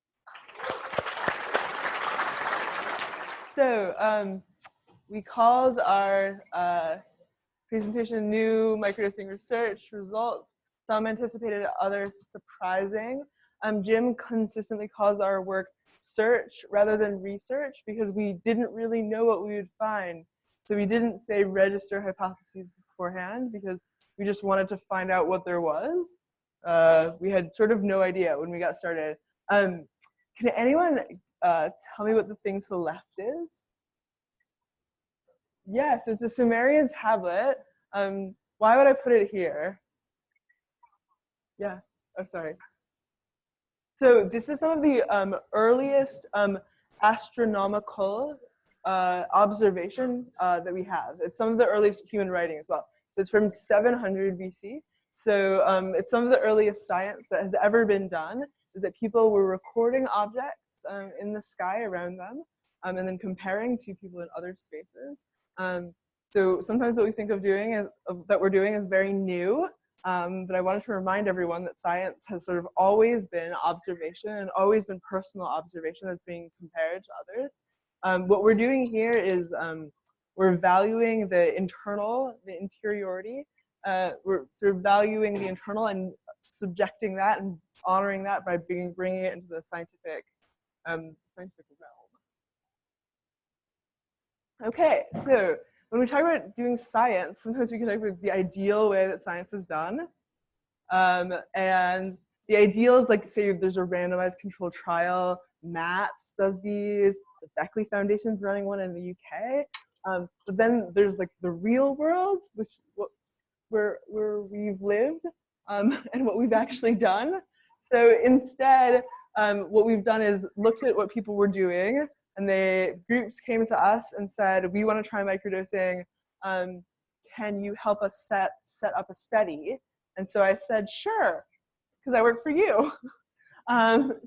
So we called our presentation New Microdosing Research Results, Some Anticipated, Others Surprising. Jim consistently calls our work search rather than research because we didn't really know what we would find. So we didn't say register hypotheses beforehand because we just wanted to find out what there was. We had sort of no idea when we got started. Can anyone tell me what the thing to the left is? Yes, it's a Sumerian tablet. Why would I put it here? Yeah, oh, sorry. So this is some of the earliest astronomical observation that we have. It's some of the earliest human writing as well. It's from 700 BC. So it's some of the earliest science that has ever been done, is that people were recording objects in the sky around them and then comparing to people in other spaces. So sometimes what we think of doing is, that we're doing is very new, but I wanted to remind everyone that science has sort of always been observation and always been personal observation that's being compared to others. What we're doing here is we're valuing the internal, the interiority. We're sort of valuing the internal and subjecting that and honoring that by bringing it into the scientific realm. Okay, so when we talk about doing science, sometimes we can talk about the ideal way that science is done. And the ideal is, like, say there's a randomized controlled trial, MAPS does these, the Beckley Foundation's running one in the UK. But then there's like the real world, which where we've lived, and what we've actually done. So instead, what we've done is looked at what people were doing, and the groups came to us and said, we want to try microdosing. Can you help us set up a study? And so I said, sure, because I work for you.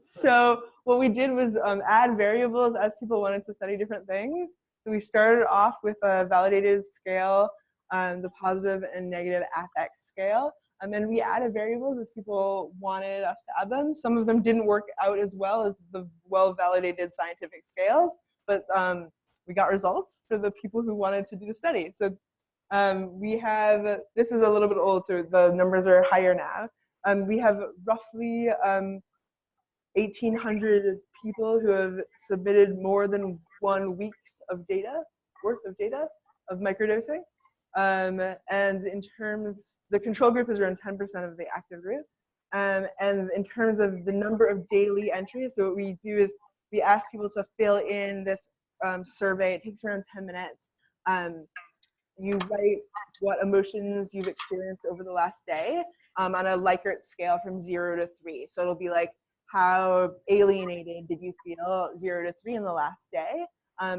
So what we did was add variables as people wanted to study different things. So we started off with a validated scale, the positive and negative affect scale. And then we added variables as people wanted us to add them. Some of them didn't work out as well as the well-validated scientific scales, but we got results for the people who wanted to do the study. So we have, this is a little bit old, so the numbers are higher now. We have roughly 1,800 people who have submitted more than 1 week's worth of data of microdosing. And in terms, the control group is around 10% of the active group. And in terms of the number of daily entries, so what we do is we ask people to fill in this survey. It takes around 10 minutes. You write what emotions you've experienced over the last day on a Likert scale from 0 to 3. So it'll be like, how alienated did you feel 0 to 3 in the last day?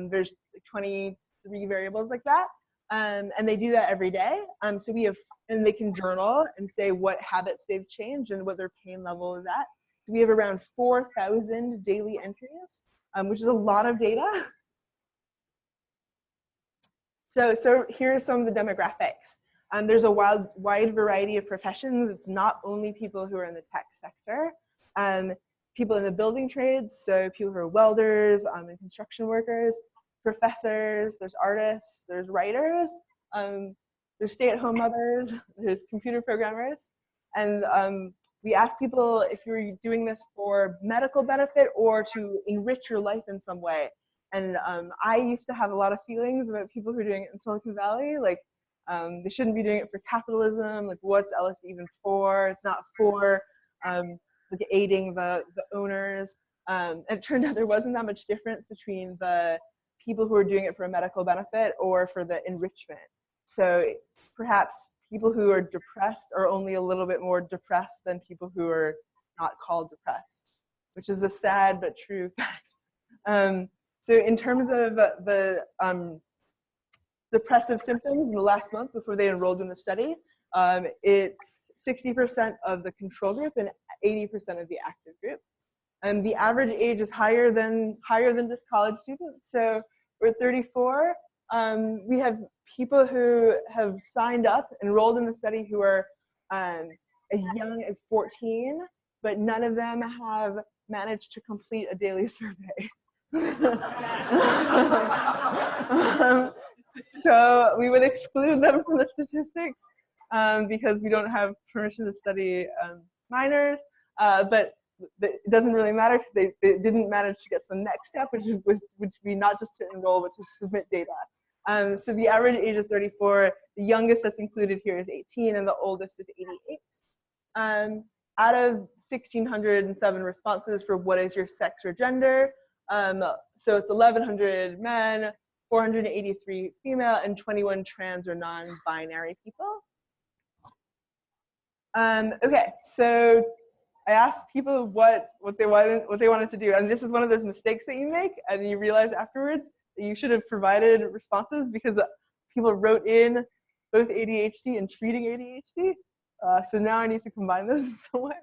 There's 23 variables like that. And they do that every day. So we have, and they can journal and say what habits they've changed and what their pain level is at. So we have around 4,000 daily entries, which is a lot of data. So here are some of the demographics. There's a wide variety of professions. It's not only people who are in the tech sector. People in the building trades, so people who are welders and construction workers, professors, there's artists, there's writers, there's stay-at-home mothers, there's computer programmers. And we ask people if you're doing this for medical benefit or to enrich your life in some way. And I used to have a lot of feelings about people who are doing it in Silicon Valley, like they shouldn't be doing it for capitalism, like what's LSD even for? It's not for like aiding the owners. And it turned out there wasn't that much difference between the people who are doing it for a medical benefit or for the enrichment. So perhaps people who are depressed are only a little bit more depressed than people who are not called depressed, which is a sad but true fact. So in terms of the depressive symptoms in the last month before they enrolled in the study, it's 60% of the control group and 80% of the active group. And the average age is higher than just college students. So we're 34. We have people who have signed up, enrolled in the study who are as young as 14, but none of them have managed to complete a daily survey. So we would exclude them from the statistics because we don't have permission to study minors, but it doesn't really matter because they didn't manage to get to the next step, which would be not just to enroll, but to submit data. So the average age is 34. The youngest that's included here is 18, and the oldest is 88. Out of 1,607 responses for what is your sex or gender, so it's 1,100 men, 483 female, and 21 trans or non-binary people. Okay, so I asked people what they wanted to do, and this is one of those mistakes that you make, and you realize afterwards that you should have provided responses because people wrote in both ADHD and treating ADHD. So now I need to combine those in some way.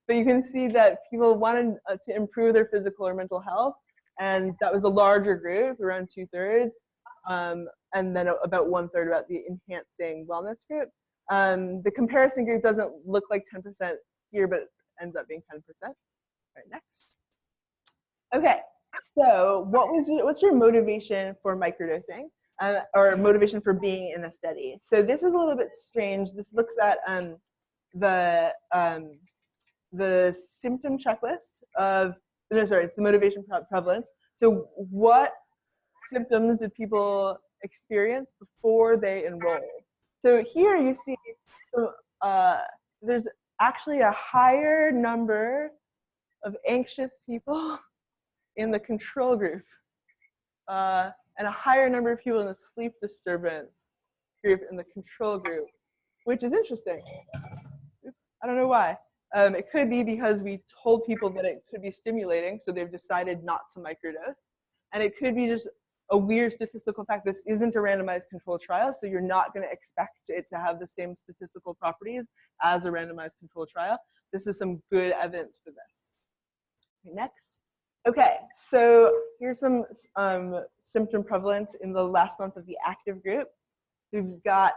But you can see that people wanted to improve their physical or mental health, and that was a larger group, around 2/3, and then about 1/3 about the enhancing wellness group. The comparison group doesn't look like 10% here, but it ends up being 10%. Right, next. Okay, so what's your motivation for microdosing, or motivation for being in a study? So this is a little bit strange. This looks at the symptom checklist of, no, sorry, it's the motivation prevalence. So what symptoms did people experience before they enrolled? So here you see, there's actually a higher number of anxious people in the control group. and a higher number of people in the sleep disturbance group in the control group, which is interesting. Oops, I don't know why. It could be because we told people that it could be stimulating, so they've decided not to microdose. And it could be just a weird statistical fact. This isn't a randomized controlled trial, so you're not going to expect it to have the same statistical properties as a randomized controlled trial. This is some good evidence for this. Okay, next. Okay, so here's some symptom prevalence in the last month of the active group. We've got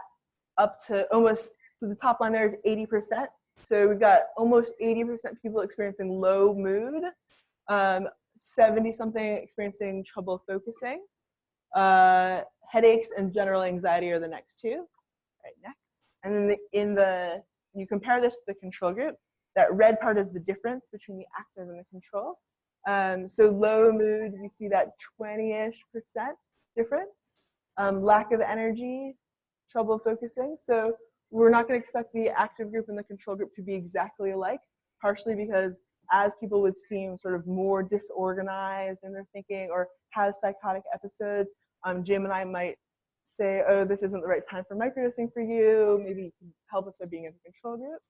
up to almost, so the top line there is 80%. So we've got almost 80% people experiencing low mood, 70-something experiencing trouble focusing. Headaches and general anxiety are the next two. Right, next. And then you compare this to the control group. That red part is the difference between the active and the control. So low mood, you see that 20-ish% difference. Lack of energy, trouble focusing. So we're not going to expect the active group and the control group to be exactly alike, partially because as people would seem sort of more disorganized in their thinking or have psychotic episodes, Jim and I might say, oh, this isn't the right time for microdosing for you. Maybe you can help us by being in the control group.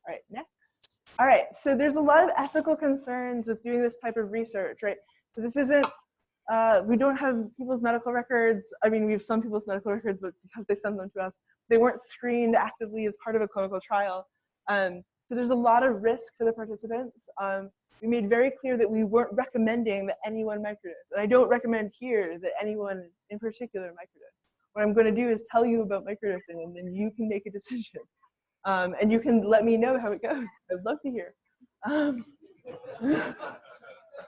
All right, next. All right, so there's a lot of ethical concerns with doing this type of research, right? So this isn't, we don't have people's medical records. I mean, we have some people's medical records, but because they send them to us, they weren't screened actively as part of a clinical trial. So there's a lot of risk for the participants. We made very clear that we weren't recommending that anyone microdose. And I don't recommend here that anyone in particular microdose. What I'm going to do is tell you about microdosing, and then you can make a decision. And you can let me know how it goes. I'd love to hear.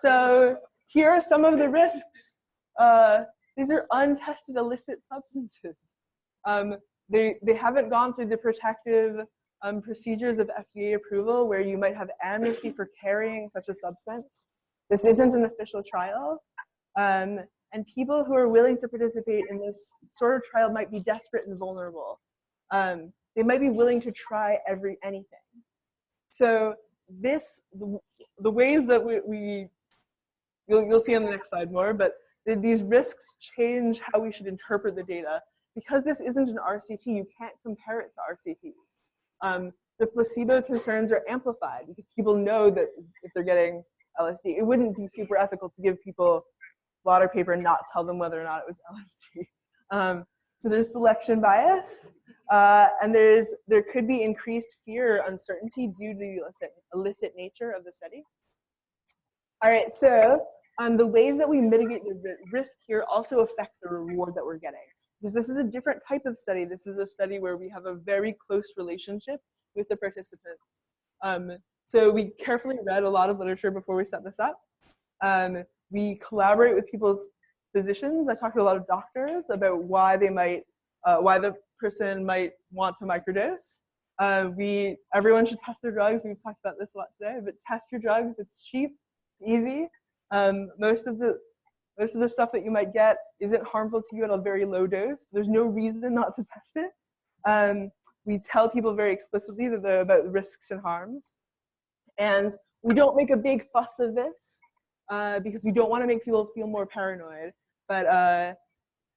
So here are some of the risks. These are untested illicit substances. They haven't gone through the protective procedures of FDA approval where you might have amnesty for carrying such a substance. This isn't an official trial. And people who are willing to participate in this sort of trial might be desperate and vulnerable. They might be willing to try anything. So the ways that you'll see on the next slide more, but these risks change how we should interpret the data. Because this isn't an RCT, you can't compare it to RCTs. The placebo concerns are amplified because people know that if they're getting LSD, it wouldn't be super ethical to give people water paper and not tell them whether or not it was LSD. So there's selection bias, and there could be increased fear or uncertainty due to the illicit nature of the study. All right, so the ways that we mitigate the risk here also affect the reward that we're getting. Because this is a different type of study. This is a study where we have a very close relationship with the participants. So we carefully read a lot of literature before we set this up. We collaborate with people's physicians. I talked to a lot of doctors about why why the person might want to microdose. Everyone should test their drugs. We've talked about this a lot today, but test your drugs. It's cheap, easy. Most of the stuff that you might get isn't harmful to you at a very low dose. There's no reason not to test it. We tell people very explicitly about the risks and harms. And we don't make a big fuss of this because we don't want to make people feel more paranoid. But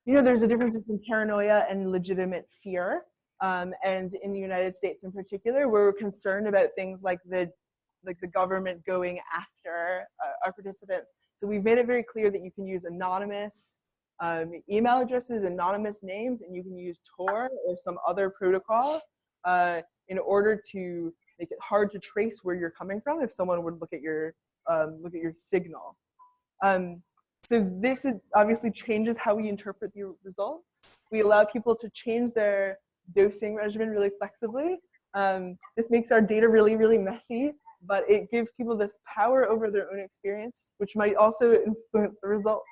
there's a difference between paranoia and legitimate fear. And in the United States in particular, we're concerned about things like the government going after our participants. So we've made it very clear that you can use anonymous email addresses, anonymous names, and you can use Tor or some other protocol in order to make it hard to trace where you're coming from if someone would look at your signal. So this obviously changes how we interpret the results. We allow people to change their dosing regimen really flexibly. This makes our data really, really messy, but it gives people this power over their own experience, which might also influence the results.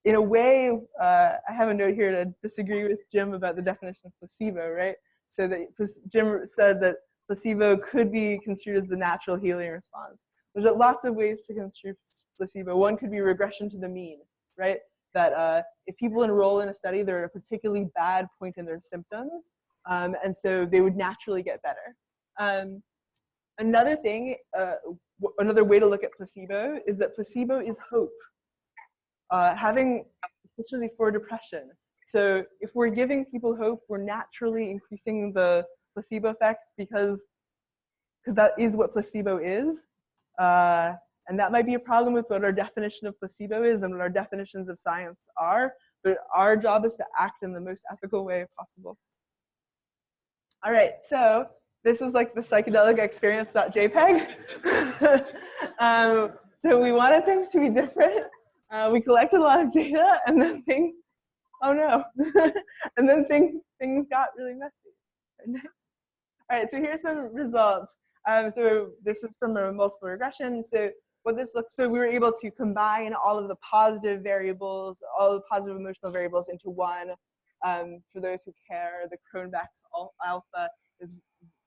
In a way, I have a note here to disagree with Jim about the definition of placebo, right? So that Jim said that placebo could be construed as the natural healing response. There's lots of ways to construe placebo. One could be regression to the mean, right? That if people enroll in a study, they're at a particularly bad point in their symptoms, and so they would naturally get better. Another thing, another way to look at placebo is that placebo is hope. especially for depression. So if we're giving people hope, we're naturally increasing the placebo effect because that is what placebo is. And that might be a problem with what our definition of placebo is and what our definitions of science are, but our job is to act in the most ethical way possible. All right, so this is like the psychedelic experience.jpg. So we wanted things to be different. We collected a lot of data, and then oh no, and then things got really messy. Next. All right, so here's some results. So this is from a multiple regression. So what this looks, so we were able to combine all of the positive variables, all the positive emotional variables into one. For those who care, the Cronbach's alpha is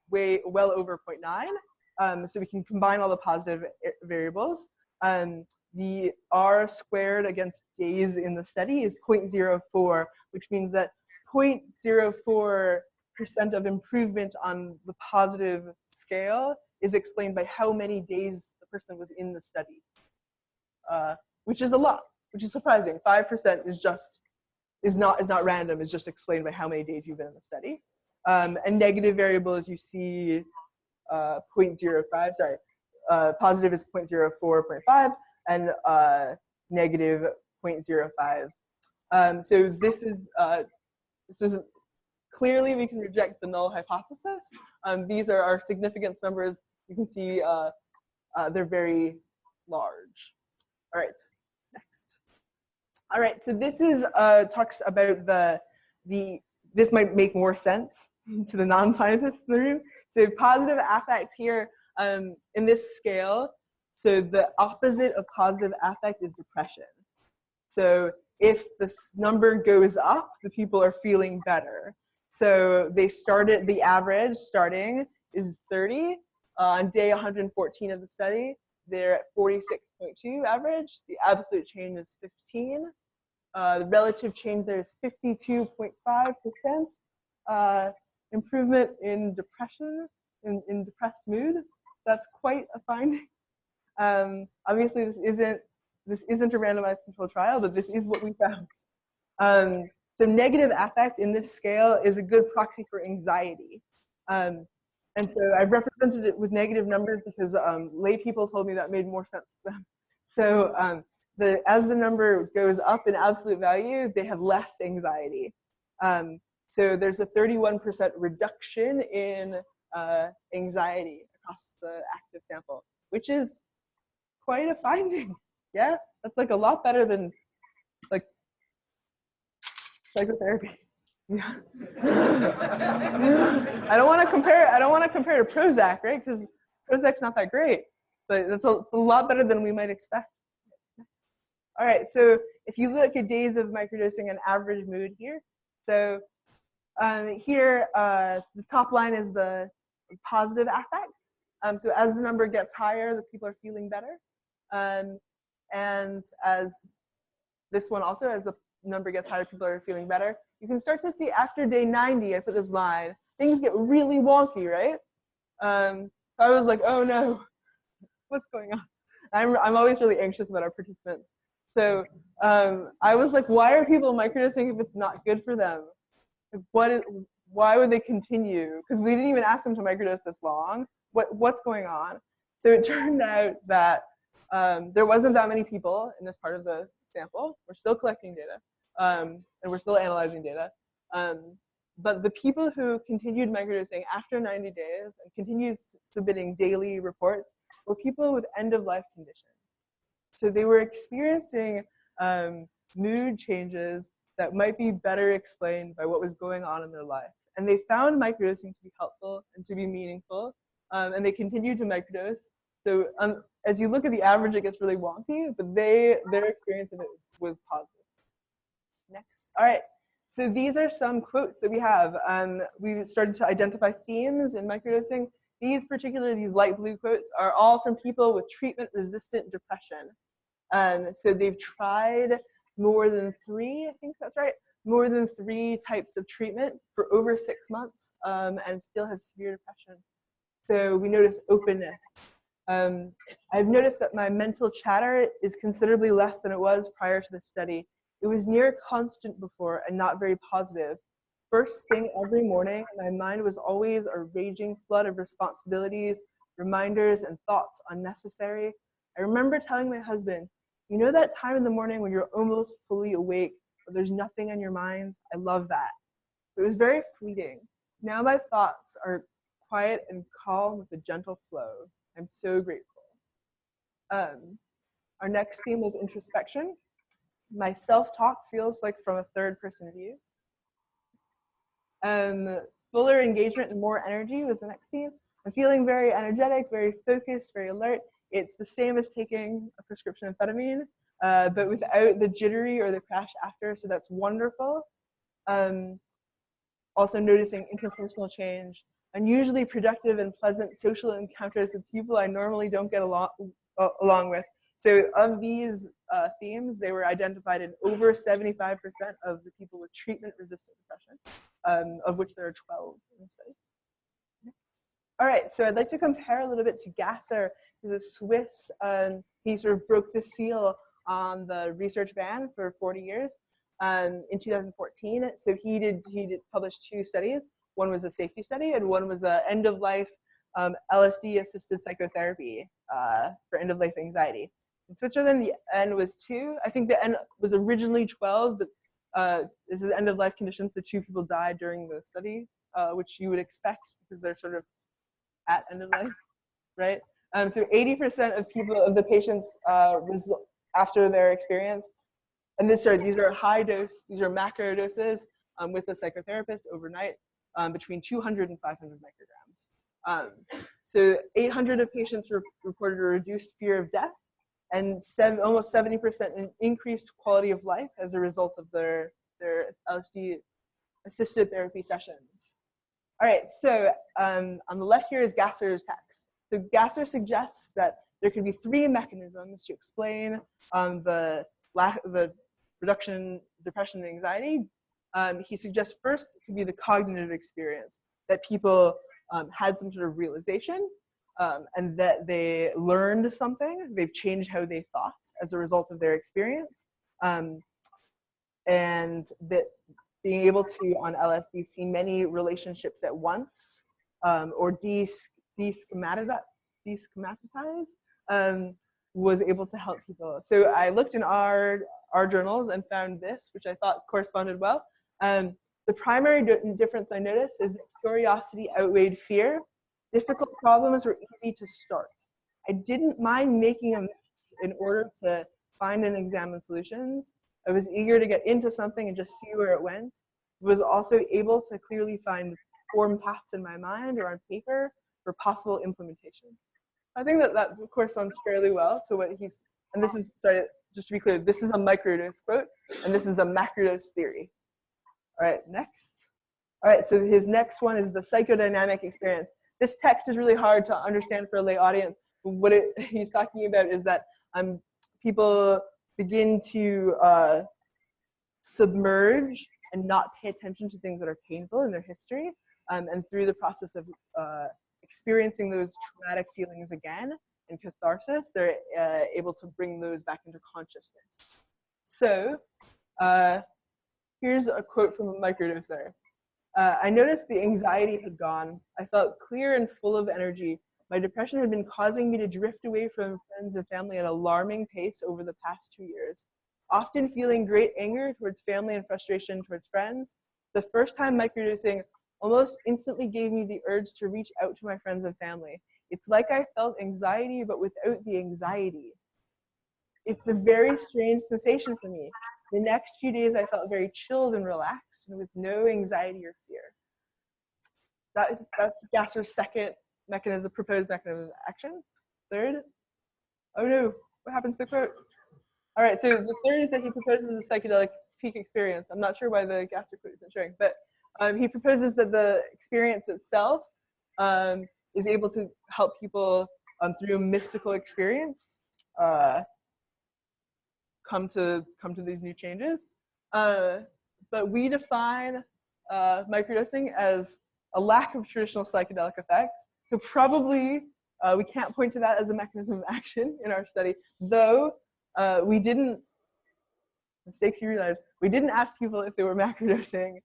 well over 0.9. So we can combine all the positive variables. The R squared against days in the study is 0.04, which means that 0.04% of improvement on the positive scale is explained by how many days the person was in the study, which is a lot, which is surprising. 5% is not random, it's just explained by how many days you've been in the study. And negative variables, you see 0.05, sorry, positive is 0.04, 0.5, and negative 0.05. So this is clearly we can reject the null hypothesis. These are our significance numbers. You can see they're very large. All right, next. All right, so this is talks about this might make more sense to the non-scientists in the room. So positive affect here in this scale. So the opposite of positive affect is depression. So if this number goes up, the people are feeling better. So the average starting is 30. On day 114 of the study, they're at 46.2 average. The absolute change is 15. The relative change there is 52.5%. Improvement in depression, in depressed mood. That's quite a finding. Obviously, this isn't a randomized controlled trial, but this is what we found. So negative affect in this scale is a good proxy for anxiety. And so I've represented it with negative numbers because lay people told me that made more sense to them. So as the number goes up in absolute value, they have less anxiety. So there's a 31% reduction in anxiety across the active sample, which is quite a finding. Yeah, that's like a lot better than like psychotherapy. Yeah. I don't want to compare to Prozac, right? Because Prozac's not that great, but it's a lot better than we might expect. All right, so if you look at days of microdosing and average mood here, so here the top line is the positive affect. So as the number gets higher, the people are feeling better, and as this one also, as the number gets higher, people are feeling better. You can start to see after day 90, I put this line, things get really wonky, right? So I was like, oh no, what's going on? I'm always really anxious about our participants. So I was like, why are people microdosing if it's not good for them? Why would they continue? Because we didn't even ask them to microdose this long. What's going on? So it turned out that there wasn't that many people in this part of the sample. We're still collecting data, and we're still analyzing data. But the people who continued microdosing after 90 days and continued submitting daily reports were people with end-of-life conditions. So they were experiencing mood changes that might be better explained by what was going on in their life. And they found microdosing to be helpful and to be meaningful, and they continued to microdose. So as you look at the average, it gets really wonky, but their experience of it was positive. Next. All right. So these are some quotes that we have. We started to identify themes in microdosing. These light blue quotes are all from people with treatment-resistant depression. So they've tried more than 3, I think that's right, more than 3 types of treatment for over 6 months and still have severe depression. So we notice openness. I've noticed that my mental chatter is considerably less than it was prior to the study. It was near constant before and not very positive. First thing every morning, my mind was always a raging flood of responsibilities, reminders, and thoughts unnecessary. I remember telling my husband, you know that time in the morning when you're almost fully awake, but there's nothing on your mind? I love that. It was very fleeting. Now my thoughts are quiet and calm with a gentle flow. I'm so grateful. Our next theme is introspection. My self-talk feels like from a third-person view. Fuller engagement and more energy was the next theme. I'm feeling very energetic, very focused, very alert. It's the same as taking a prescription of amphetamine, but without the jittery or the crash after, so that's wonderful. Also noticing interpersonal change, unusually productive and pleasant social encounters with people I normally don't get along with. So of these themes, they were identified in over 75% of the people with treatment-resistant depression, of which there are 12 in the study. All right, so I'd like to compare a little bit to Gasser, who's a Swiss. He sort of broke the seal on the research ban for 40 years in 2014. So he did publish 2 studies. One was a safety study, and one was a end-of-life LSD-assisted psychotherapy for end-of-life anxiety. In Switzerland, the N was 2. I think the N was originally 12, but this is end-of-life conditions, so 2 people died during the study, which you would expect because they're sort of at end of life, right? So 80% of the patients after their experience, and these are high dose, these are macro doses with a psychotherapist overnight, between 200 and 500 micrograms. So 800 of patients reported a reduced fear of death, and almost 70% an increased quality of life as a result of their LSD-assisted therapy sessions. All right, so on the left here is Gasser's text. So Gasser suggests that there could be 3 mechanisms to explain the reduction, depression, and anxiety. He suggests first it could be the cognitive experience, that people had some sort of realization and that they learned something, they've changed how they thought as a result of their experience, and that being able to, on LSD, see many relationships at once, or de-schematize, was able to help people. So I looked in our journals and found this, which I thought corresponded well. The primary difference I noticed is that curiosity outweighed fear. Difficult problems were easy to start. I didn't mind making a mess in order to find and examine solutions. I was eager to get into something and just see where it went. I was also able to clearly find form paths in my mind or on paper for possible implementation. I think that corresponds fairly well to what he's, and this is, sorry, just to be clear, this is a microdose quote, and this is a macrodose theory. All right, next. All right, so his next one is the psychodynamic experience. This text is really hard to understand for a lay audience, but what he's talking about is that people begin to submerge and not pay attention to things that are painful in their history, and through the process of experiencing those traumatic feelings again and catharsis, they're able to bring those back into consciousness. So here's a quote from a microdoser. I noticed the anxiety had gone. I felt clear and full of energy. My depression had been causing me to drift away from friends and family at an alarming pace over the past 2 years, often feeling great anger towards family and frustration towards friends. The first time microdosing almost instantly gave me the urge to reach out to my friends and family. It's like I felt anxiety, but without the anxiety. It's a very strange sensation for me. The next few days, I felt very chilled and relaxed and with no anxiety or fear. That's Gasser's second mechanism, proposed mechanism of action. Third, oh no, what happens to the quote? All right, so the third is that he proposes a psychedelic peak experience. I'm not sure why the Gasser quote isn't showing, but he proposes that the experience itself is able to help people through a mystical experience come to these new changes. But we define microdosing as a lack of traditional psychedelic effects. So probably we can't point to that as a mechanism of action in our study, though we didn't, mistakes you realize, we didn't ask people if they were macrodosing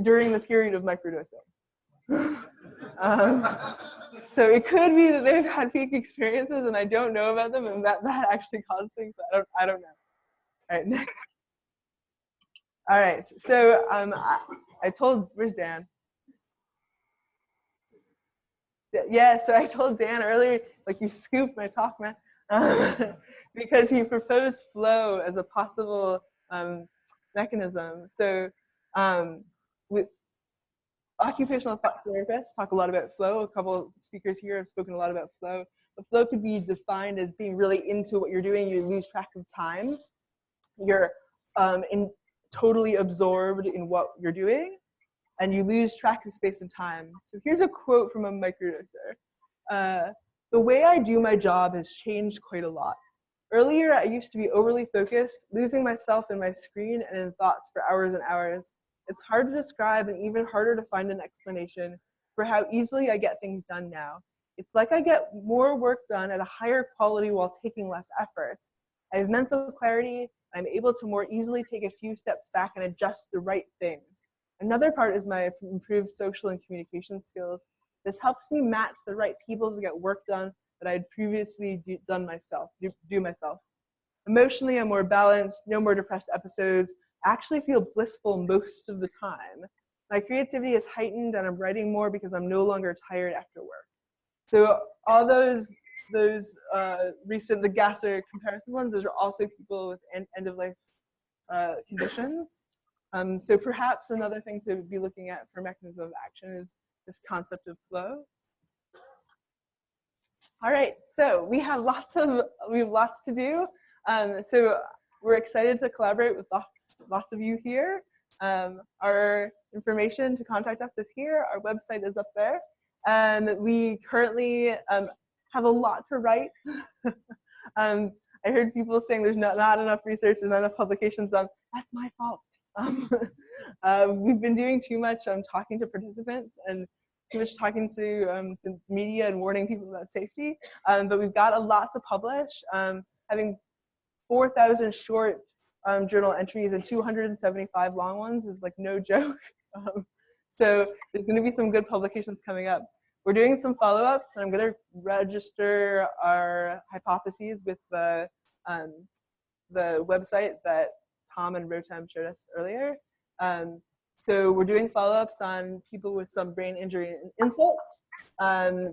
during the period of microdosing. So it could be that they've had peak experiences and I don't know about them, and that actually caused things, but I don't know. All right, next. All right, so I told, where's Dan? Yeah, so I told Dan earlier, like, you scooped my talk, man, because he proposed flow as a possible mechanism. So with occupational therapists talk a lot about flow. A couple of speakers here have spoken a lot about flow. But flow could be defined as being really into what you're doing. You lose track of time. You're totally absorbed in what you're doing, and you lose track of space and time. So here's a quote from a microdoser. The way I do my job has changed quite a lot. Earlier, I used to be overly focused, losing myself in my screen and in thoughts for hours and hours. It's hard to describe and even harder to find an explanation for how easily I get things done now. It's like I get more work done at a higher quality while taking less effort. I have mental clarity. I'm able to more easily take a few steps back and adjust the right things. Another part is my improved social and communication skills. This helps me match the right people to get work done that I had previously do myself. Emotionally, I'm more balanced, no more depressed episodes. I actually feel blissful most of the time. My creativity is heightened and I'm writing more because I'm no longer tired after work. So all those recent, the Gasser comparison ones, those are also people with end-of-life conditions. So perhaps another thing to be looking at for mechanism of action is this concept of flow. All right, so we have lots to do. So we're excited to collaborate with lots of you here. Our information to contact us is here. Our website is up there. We currently have a lot to write. I heard people saying there's not enough research, there's not enough publications done. That's my fault. We've been doing too much talking to participants and too much talking to the media and warning people about safety. But we've got a lot to publish. Having 4,000 short journal entries and 275 long ones is like no joke. So there's going to be some good publications coming up. We're doing some follow-ups, and I'm going to register our hypotheses with the website that Tom and Rotem showed us earlier. So we're doing follow-ups on people with some brain injury and insults,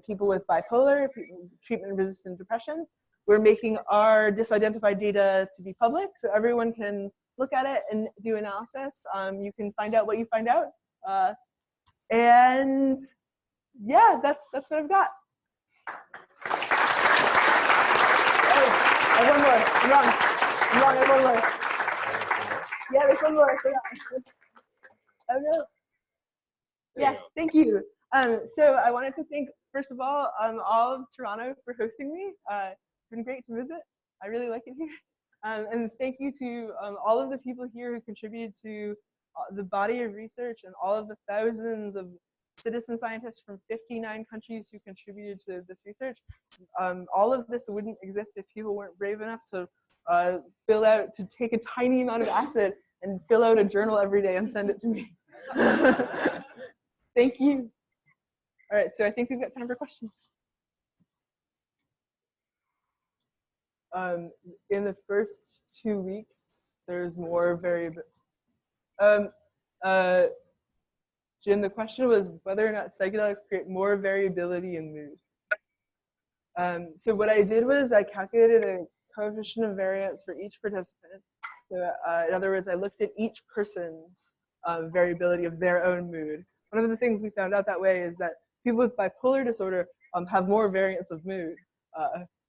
people with bipolar, treatment-resistant depression. We're making our disidentified data to be public, so everyone can look at it and do analysis. You can find out what you find out. And yeah, that's what I've got. Oh, I have one more. I'm wrong. I have one more. Yeah, there's one more. Oh no. Yes, thank you. So I wanted to thank, first of all of Toronto for hosting me. It's been great to visit. I really like it here. And thank you to all of the people here who contributed to the body of research and all of the thousands of citizen scientists from 59 countries who contributed to this research. All of this wouldn't exist if people weren't brave enough to take a tiny amount of acid and fill out a journal every day and send it to me. Thank you. All right, so I think we've got time for questions. In the first 2 weeks, there's more variability. Jim, the question was whether or not psychedelics create more variability in mood. So what I did was I calculated a coefficient of variance for each participant. So, in other words, I looked at each person's variability of their own mood. One of the things we found out that way is that people with bipolar disorder have more variance of mood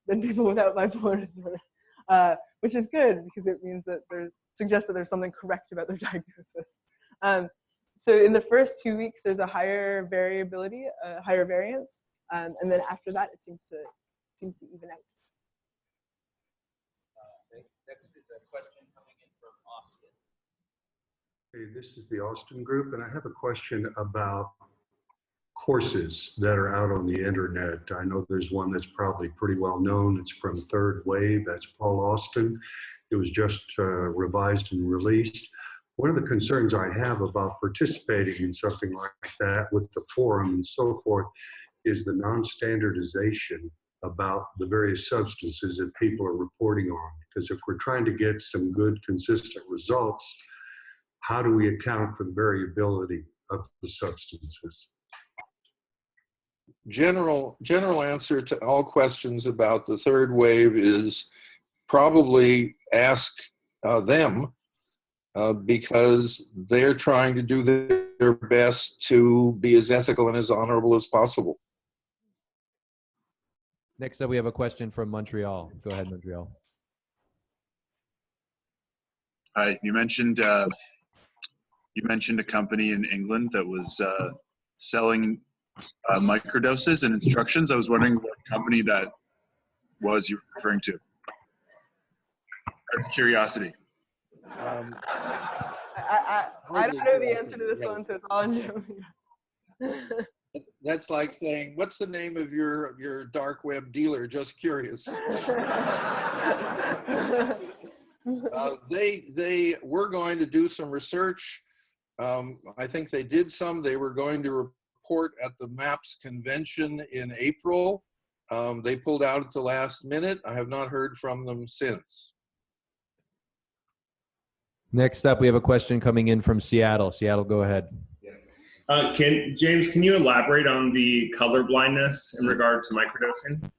than people without bipolar disorder, which is good because it means that suggests that there's something correct about their diagnosis. So in the first 2 weeks, there's a higher variability, higher variance, and then after that, it seems to even out. Next is a question coming in from Austin. Hey, this is the Austin group, and I have a question about courses that are out on the internet. I know there's one that's probably pretty well known. It's from Third Wave. That's Paul Austin. It was just revised and released. One of the concerns I have about participating in something like that with the forum and so forth is the non-standardization about the various substances that people are reporting on. Because if we're trying to get some good, consistent results, how do we account for the variability of the substances? General answer to all questions about the third wave is probably ask them, because they're trying to do their best to be as ethical and as honorable as possible. Next up, we have a question from Montreal. Go ahead, Montreal. Hi, you mentioned a company in England that was selling microdoses and instructions. I was wondering what company that was you were referring to. Out of curiosity. I don't know the answer to this one, so it's all on Jim. That's like saying, what's the name of your dark web dealer? Just curious. They were going to do some research. I think they did some. They were going to report at the MAPS convention in April. They pulled out at the last minute. I have not heard from them since. Next up, we have a question coming in from Seattle. Seattle, go ahead. James, can you elaborate on the color blindness in regard to microdosing?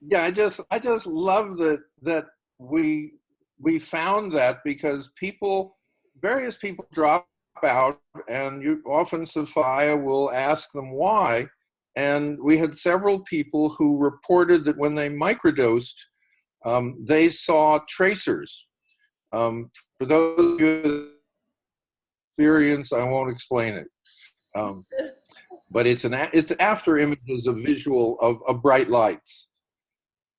Yeah, I just love that we found that, because various people drop out, and often Sophia will ask them why. And we had several people who reported that when they microdosed, they saw tracers. For those of you with experience, I won't explain it. But it's after images of visual of bright lights.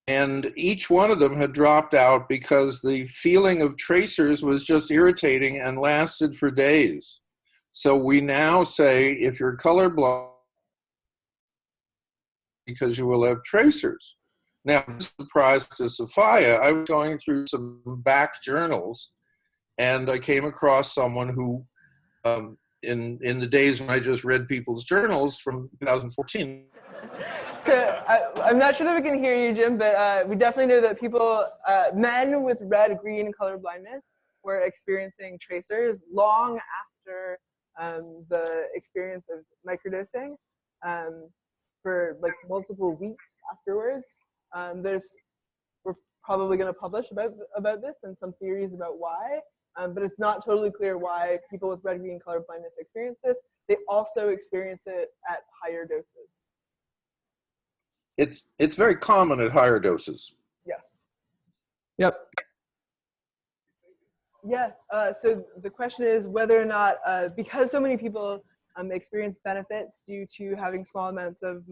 And each one of them had dropped out because the feeling of tracers was just irritating and lasted for days. So we now say, if you're colorblind, because you will have tracers. Now, surprise to Sophia, I was going through some back journals, and I came across someone who, in the days when I just read people's journals from 2014. So I'm not sure that we can hear you, Jim, but we definitely know that people, men with red-green color blindness, were experiencing tracers long after the experience of microdosing, for like multiple weeks afterwards. We're probably going to publish about this and some theories about why, but it's not totally clear why people with red-green color blindness experience this. They also experience it at higher doses. It's very common at higher doses. Yes. Yep. Yeah. So the question is whether or not, because so many people experience benefits due to having small amounts of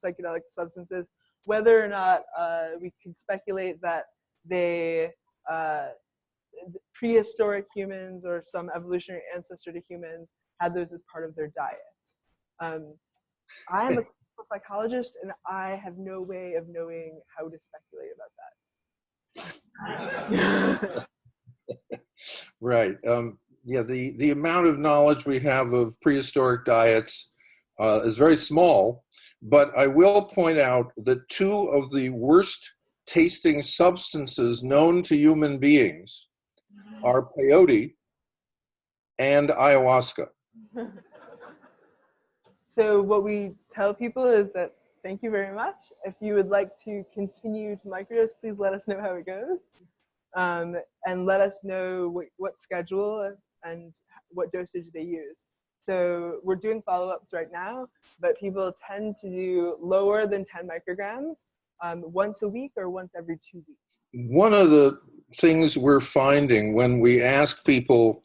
psychedelic substances, whether or not we can speculate that they, prehistoric humans or some evolutionary ancestor to humans, had those as part of their diet. I am a psychologist, and I have no way of knowing how to speculate about that. Right. Yeah, the amount of knowledge we have of prehistoric diets is very small, but I will point out that two of the worst tasting substances known to human beings are peyote and ayahuasca. So what we tell people is that, thank you very much. If you would like to continue to microdose, please let us know how it goes. And let us know what schedule and what dosage they use. So we're doing follow-ups right now, but people tend to do lower than 10 micrograms once a week or once every 2 weeks. One of the things we're finding when we ask people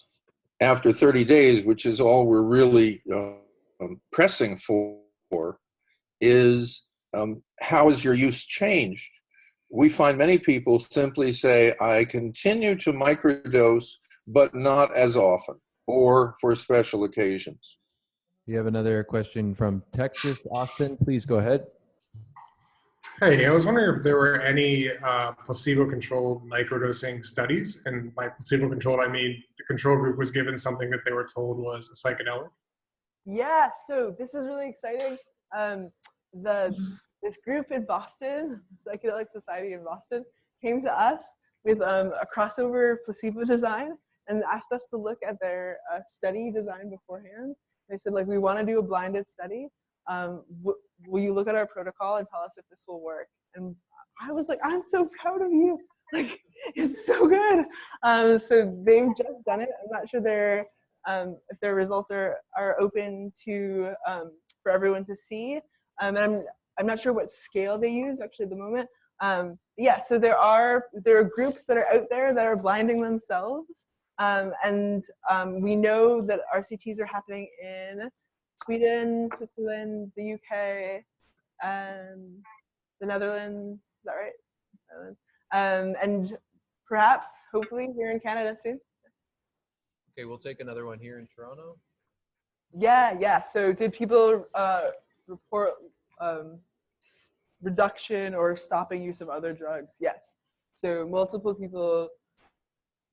after 30 days, which is all we're really pressing for, is how has your use changed? We find many people simply say, I continue to microdose, but not as often. or for special occasions. We have another question from Texas. Austin, please go ahead. Hey, I was wondering if there were any placebo-controlled microdosing studies, and by placebo-controlled, I mean the control group was given something that they were told was a psychedelic. Yeah, so this is really exciting. This group in Boston, Psychedelic Society in Boston, came to us with a crossover placebo design and asked us to look at their study design beforehand. They said, like, we want to do a blinded study. Will you look at our protocol and tell us if this will work? And I was like, I'm so proud of you. Like, it's so good. So they've just done it. I'm not sure if their results are open to for everyone to see. And I'm not sure what scale they use actually at the moment. Yeah, so there are groups that are out there that are blinding themselves. And we know that RCTs are happening in Sweden, Switzerland, the UK, the Netherlands. Is that right? And perhaps, hopefully, here in Canada soon. Okay, we'll take another one here in Toronto. Yeah. So did people report reduction or stopping use of other drugs? Yes. So multiple people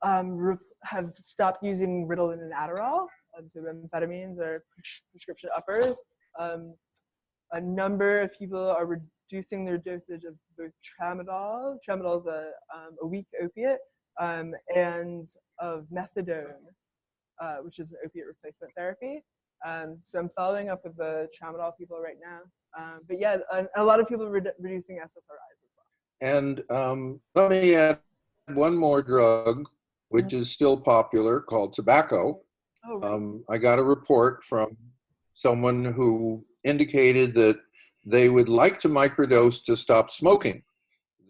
have stopped using Ritalin and Adderall, so amphetamines or prescription uppers. A number of people are reducing their dosage of both tramadol. Tramadol is a weak opiate, and of methadone, which is an opiate replacement therapy. So I'm following up with the tramadol people right now. But yeah, a lot of people are reducing SSRIs as well. And let me add one more drug, which is still popular, called tobacco. Oh, right. I got a report from someone who indicated that they would like to microdose to stop smoking.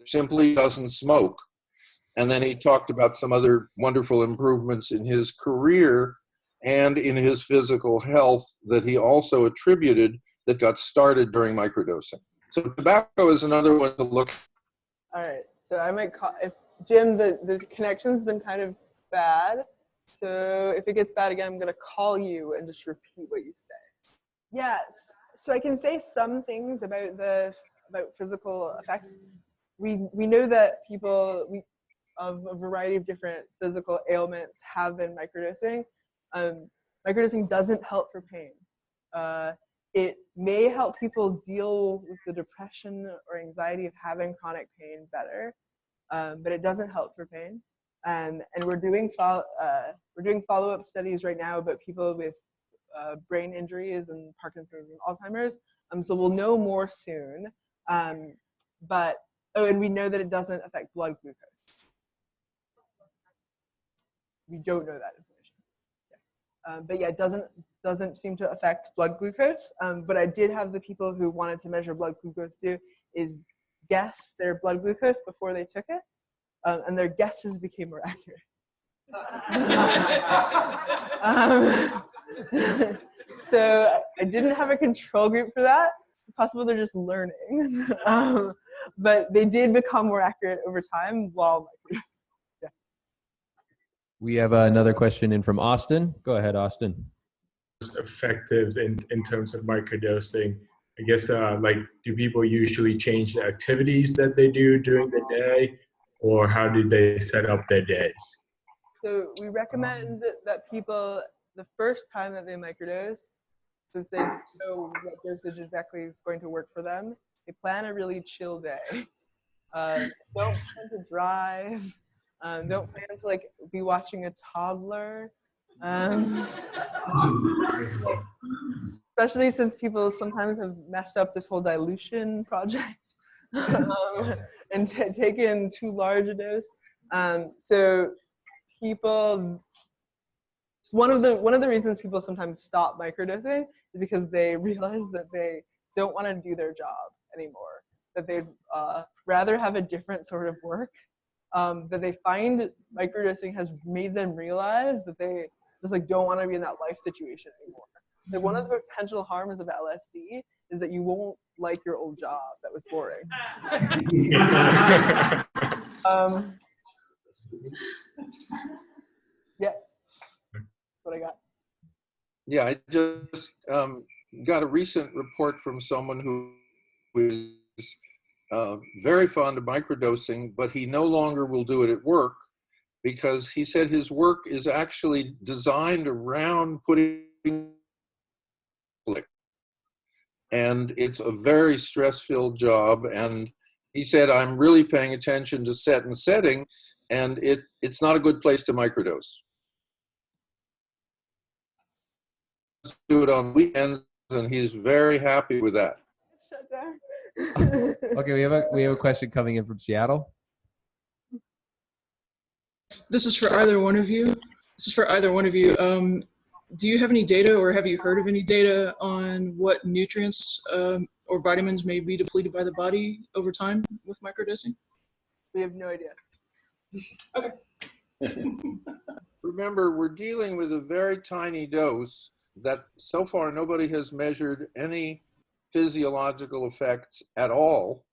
Simply doesn't smoke. And then he talked about some other wonderful improvements in his career and in his physical health that he also attributed that got started during microdosing. So tobacco is another one to look at. All right, so I might call, if Jim, the connection's been kind of bad. So if it gets bad again, I'm gonna call you and just repeat what you say. Yes, so I can say some things about physical effects. We know that people of a variety of different physical ailments have been microdosing. Microdosing doesn't help for pain. It may help people deal with the depression or anxiety of having chronic pain better, but it doesn't help for pain. And we're doing follow-up studies right now about people with brain injuries and Parkinson's and Alzheimer's. So we'll know more soon. And we know that it doesn't affect blood glucose. We don't know that information. Yeah. But yeah, it doesn't seem to affect blood glucose. But I did have the people who wanted to measure blood glucose is guess their blood glucose before they took it. And their guesses became more accurate. So I didn't have a control group for that. It's possible they're just learning. But they did become more accurate over time while microdosing. Yeah. We have another question in from Austin. Go ahead, Austin. Effective in terms of microdosing. I guess, do people usually change the activities that they do during the day, or how do they set up their days? So we recommend that people, the first time that they microdose, since they know what dosage exactly is going to work for them, they plan a really chill day. Don't plan to drive. Don't plan to be watching a toddler. Especially since people sometimes have messed up this whole dilution project and taken too large a dose. So people, one of the reasons people sometimes stop microdosing is because they realize that they don't want to do their job anymore, that they'd rather have a different sort of work, that they find microdosing has made them realize that they just don't want to be in that life situation anymore. Like, one of the potential harms of LSD is that you won't like your old job that was boring. Yeah. what I got. Yeah, I just got a recent report from someone who is very fond of microdosing, but he no longer will do it at work because he said his work is actually designed around putting and it's a very stress-filled job. And he said, I'm really paying attention to set and setting, and it's not a good place to microdose. Do it on weekends, and he's very happy with that. Shut down. Okay, we have a question coming in from Seattle. This is for either one of you. Do you have any data, or have you heard of any data on what nutrients or vitamins may be depleted by the body over time with microdosing? We have no idea. Okay. Remember, we're dealing with a very tiny dose that so far nobody has measured any physiological effects at all.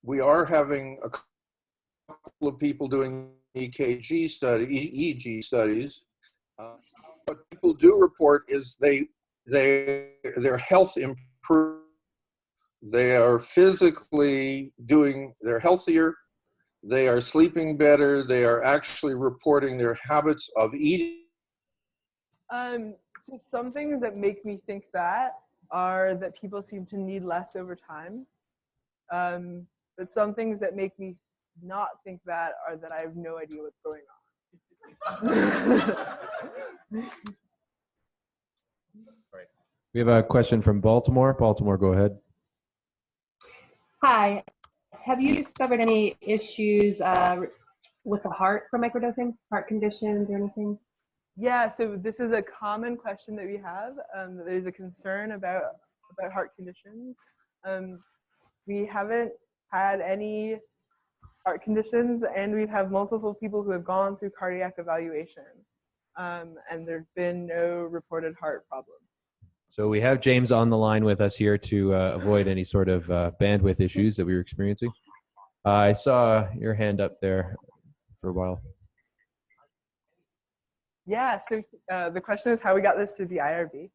We are having a couple of people doing EEG studies. What people do report is their health improves. They are physically they're healthier, they are sleeping better, they are actually reporting their habits of eating. So some things that make me think that are that people seem to need less over time. But some things that make me not think that are that I have no idea what's going on. We have a question from Baltimore. Baltimore, go ahead. Hi. Have you discovered any issues with the heart from microdosing, heart conditions or anything? Yeah, so this is a common question that we have. There's a concern about heart conditions. We haven't had any heart conditions, and we have multiple people who have gone through cardiac evaluation, and there's been no reported heart problems. So we have James on the line with us here to avoid any sort of bandwidth issues that we were experiencing. I saw your hand up there for a while. Yeah, so the question is how we got this through the IRB.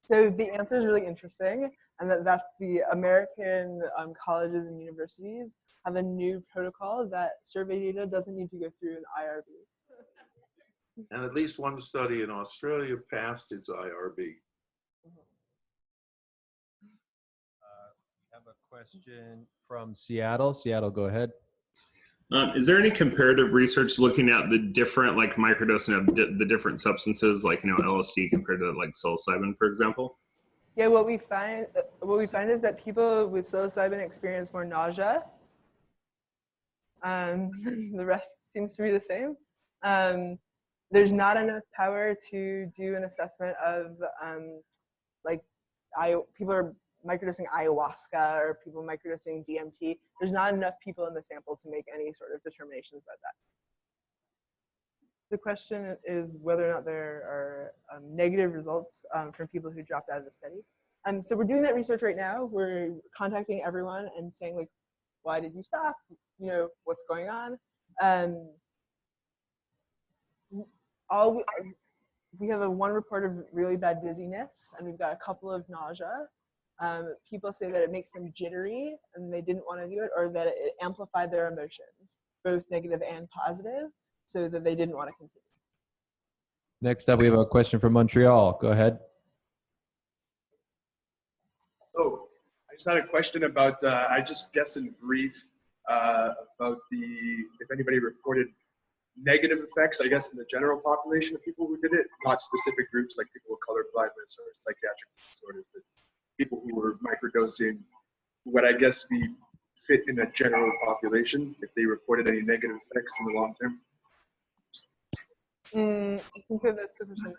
So the answer is really interesting, and that's the American colleges and universities have a new protocol that survey data doesn't need to go through an IRB. And at least one study in Australia passed its IRB. We have a question from Seattle. Seattle, go ahead. Is there any comparative research looking at the different, like, microdosing of the different substances, like, you know, LSD compared to, like, psilocybin, for example? Yeah, what we find is that people with psilocybin experience more nausea. The rest seems to be the same. There's not enough power to do an assessment of people are microdosing ayahuasca or people microdosing DMT. There's not enough people in the sample to make any sort of determinations about that. The question is whether or not there are negative results from people who dropped out of the study. So we're doing that research right now. We're contacting everyone and saying, like, why did you stop? You know, what's going on? We have one report of really bad dizziness, and we've got a couple of nausea. People say that it makes them jittery and they didn't want to do it, or that it amplified their emotions, both negative and positive, so that they didn't want to continue. Next up, we have a question from Montreal. Go ahead. Oh, I just had a question about, I just guess in brief, about if anybody reported negative effects, I guess, in the general population of people who did it, not specific groups like people with color blindness or psychiatric disorders, but people who were microdosing would, I guess, be fit in a general population if they reported any negative effects in the long term. I think that's the question.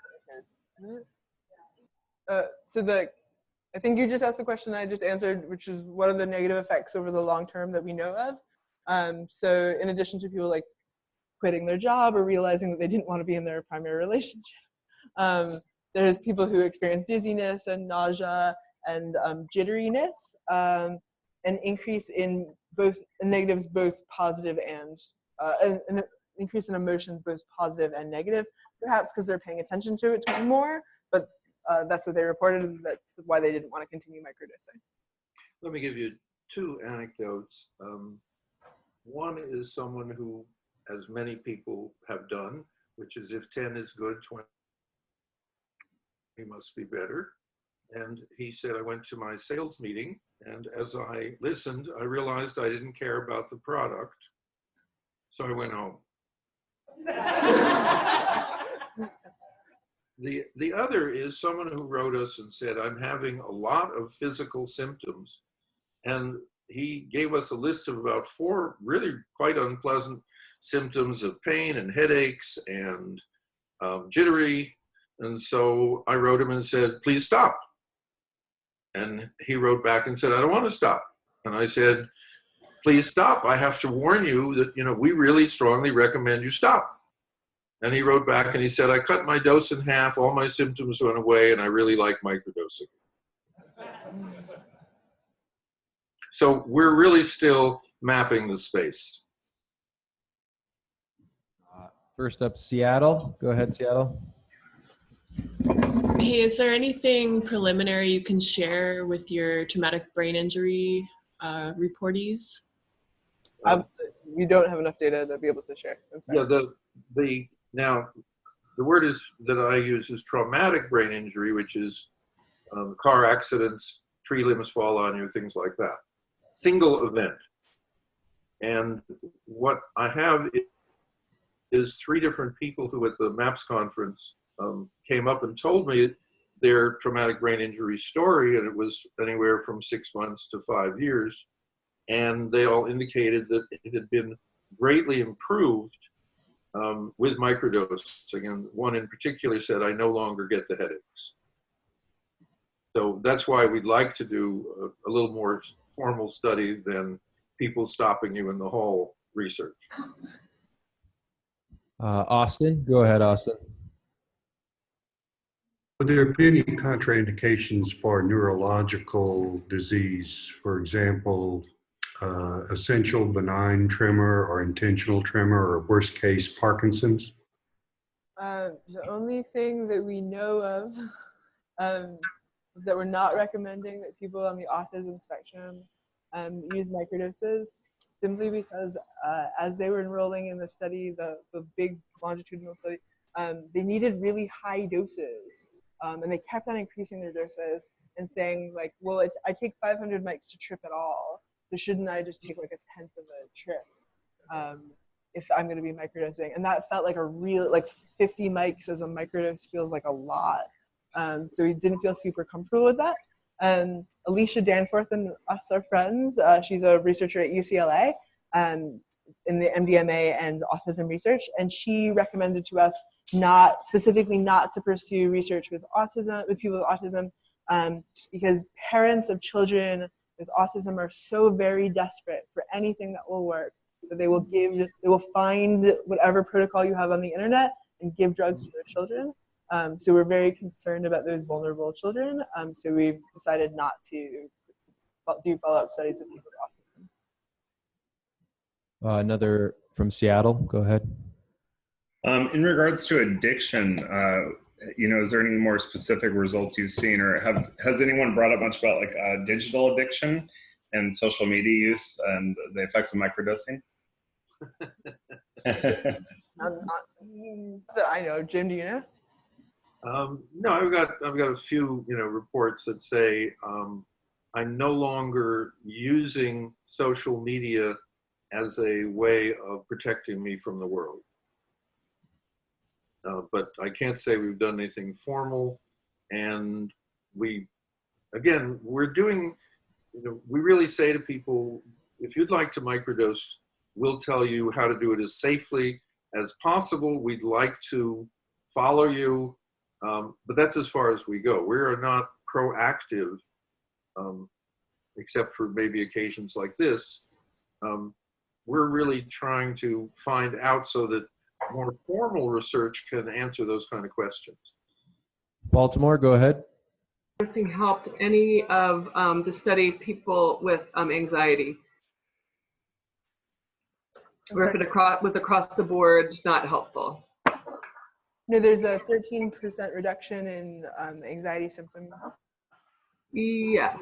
I think you just asked the question I just answered, which is what are the negative effects over the long term that we know of? So in addition to people like quitting their job or realizing that they didn't want to be in their primary relationship, there's people who experience dizziness and nausea and jitteriness, an increase in both negatives, both positive and increase in emotions, both positive and negative, perhaps because they're paying attention to it more, but that's what they reported. That's why they didn't want to continue microdosing. Let me give you two anecdotes. One is someone who, as many people have done, which is if 10 is good, 20 must be better. And he said, I went to my sales meeting, and as I listened, I realized I didn't care about the product, so I went home. The other is someone who wrote us and said, I'm having a lot of physical symptoms. And he gave us a list of about 4 really quite unpleasant symptoms of pain and headaches and jittery. And so I wrote him and said, please stop. And he wrote back and said, I don't want to stop. And I said, please stop. I have to warn you that, we really strongly recommend you stop. And he wrote back and he said, I cut my dose in half, all my symptoms went away, and I really like microdosing. So we're really still mapping the space. First up, Seattle. Go ahead, Seattle. Hey, is there anything preliminary you can share with your traumatic brain injury reportees? We don't have enough data to be able to share. I'm sorry. Yeah, now the word that I use is traumatic brain injury, which is car accidents, tree limbs fall on you, things like that. Single event. And what I have is 3 different people who at the MAPS conference came up and told me their traumatic brain injury story, and it was anywhere from 6 months to 5 years. And they all indicated that it had been greatly improved with microdosing. And one in particular said, I no longer get the headaches. So that's why we'd like to do a little more formal study than people stopping you in the hall research. Austin, go ahead, Austin. Would there be any contraindications for neurological disease? For example, essential benign tremor or intentional tremor, or worst case, Parkinson's? The only thing that we know of is that we're not recommending that people on the autism spectrum use microdoses, simply because as they were enrolling in the study, the big longitudinal study, they needed really high doses. And they kept on increasing their doses and saying like, well, I take 500 mics to trip at all, so shouldn't I just take like 1/10 of a trip if I'm going to be microdosing? And that felt like a real, like 50 mics as a microdose feels like a lot. So we didn't feel super comfortable with that. Alicia Danforth and us are friends. She's a researcher at UCLA in the MDMA and autism research, and she recommended to us specifically not to pursue research with people with autism, because parents of children with autism are so very desperate for anything that will work that they will find whatever protocol you have on the internet and give drugs to their children. So we're very concerned about those vulnerable children. So we've decided not to do follow-up studies with people with autism. Another from Seattle. Go ahead. In regards to addiction, is there any more specific results you've seen, or has anyone brought up much about like digital addiction and social media use and the effects of microdosing? Not that I know. Jim, do you know? No, I've got a few reports that say I'm no longer using social media as a way of protecting me from the world. But I can't say we've done anything formal, and we're doing, we really say to people, if you'd like to microdose, we'll tell you how to do it as safely as possible. We'd like to follow you, but that's as far as we go. We are not proactive, except for maybe occasions like this. We're really trying to find out so that more formal research can answer those kind of questions. Baltimore, go ahead. Helped any of the study people with anxiety? Or if it was across the board, not helpful. No, there's a 13% reduction in anxiety symptoms. Yes.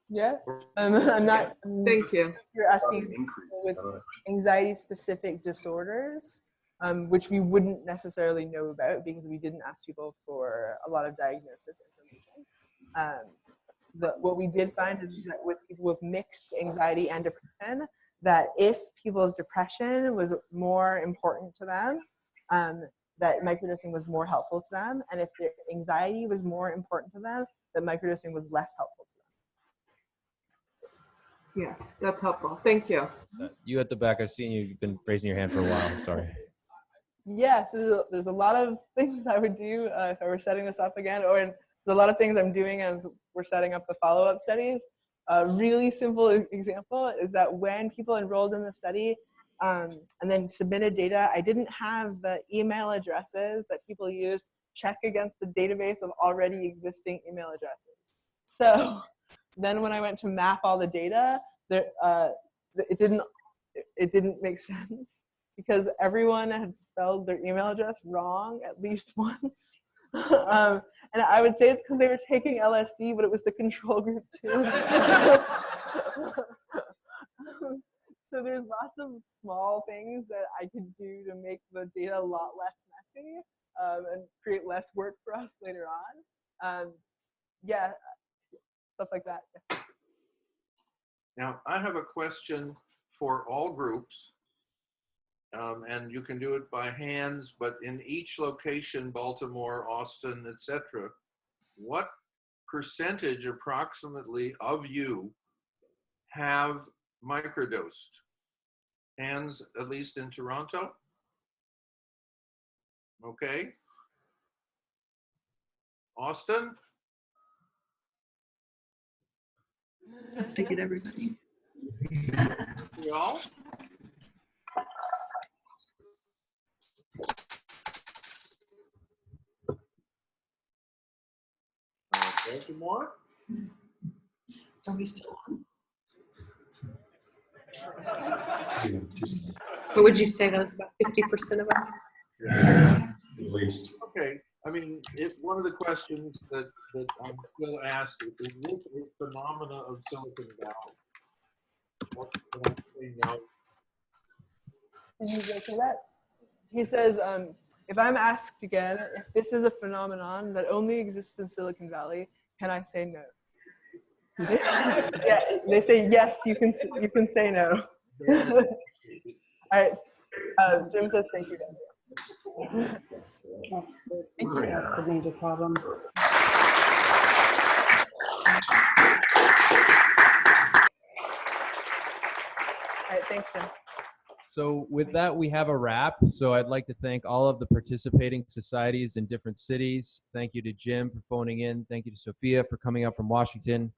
Yeah. I'm not. Thank you. You're asking with anxiety-specific disorders, which we wouldn't necessarily know about because we didn't ask people for a lot of diagnosis information. What we did find is that with people with mixed anxiety and depression, that if people's depression was more important to them, that microdosing was more helpful to them, and if their anxiety was more important to them, that microdosing was less helpful to them. Yeah, that's helpful. Thank you. You at the back, I've seen you've been raising your hand for a while. Sorry. Yes, there's a lot of things I would do if I were setting this up again, or there's a lot of things I'm doing as we're setting up the follow-up studies. A really simple example is that when people enrolled in the study and then submitted data, I didn't have the email addresses that people used check against the database of already existing email addresses. So then when I went to map all the data, it didn't make sense because everyone had spelled their email address wrong at least once. And I would say it's because they were taking LSD, but it was the control group too. So there's lots of small things that I could do to make the data a lot less messy and create less work for us later on. Yeah, stuff like that. Yeah. Now, I have a question for all groups, and you can do it by hands, but in each location, Baltimore, Austin, etc., what percentage approximately of you have microdosed? Hands, at least in Toronto? Okay. Austin? To get everybody. Y'all? Baltimore? Are we still on? But would you say that was about 50% of us? Yeah, at least. Okay. I mean, if one of the questions that I'm still asked is this a phenomena of Silicon Valley? What can I say no? Did you go through that? He says, if I'm asked again if this is a phenomenon that only exists in Silicon Valley, can I say no? Yeah, they say yes. You can say no. All right. Jim says thank you, guys. That's a major problem. All right, thanks, Jim. So with that, we have a wrap. So I'd like to thank all of the participating societies in different cities. Thank you to Jim for phoning in. Thank you to Sophia for coming up from Washington.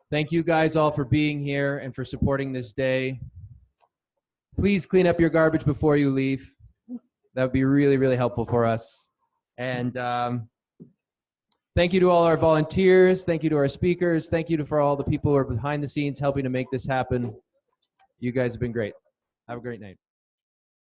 Thank you guys all for being here and for supporting this day. Please clean up your garbage before you leave. That would be really, really helpful for us. And thank you to all our volunteers. Thank you to our speakers. Thank you for all the people who are behind the scenes helping to make this happen. You guys have been great. Have a great night.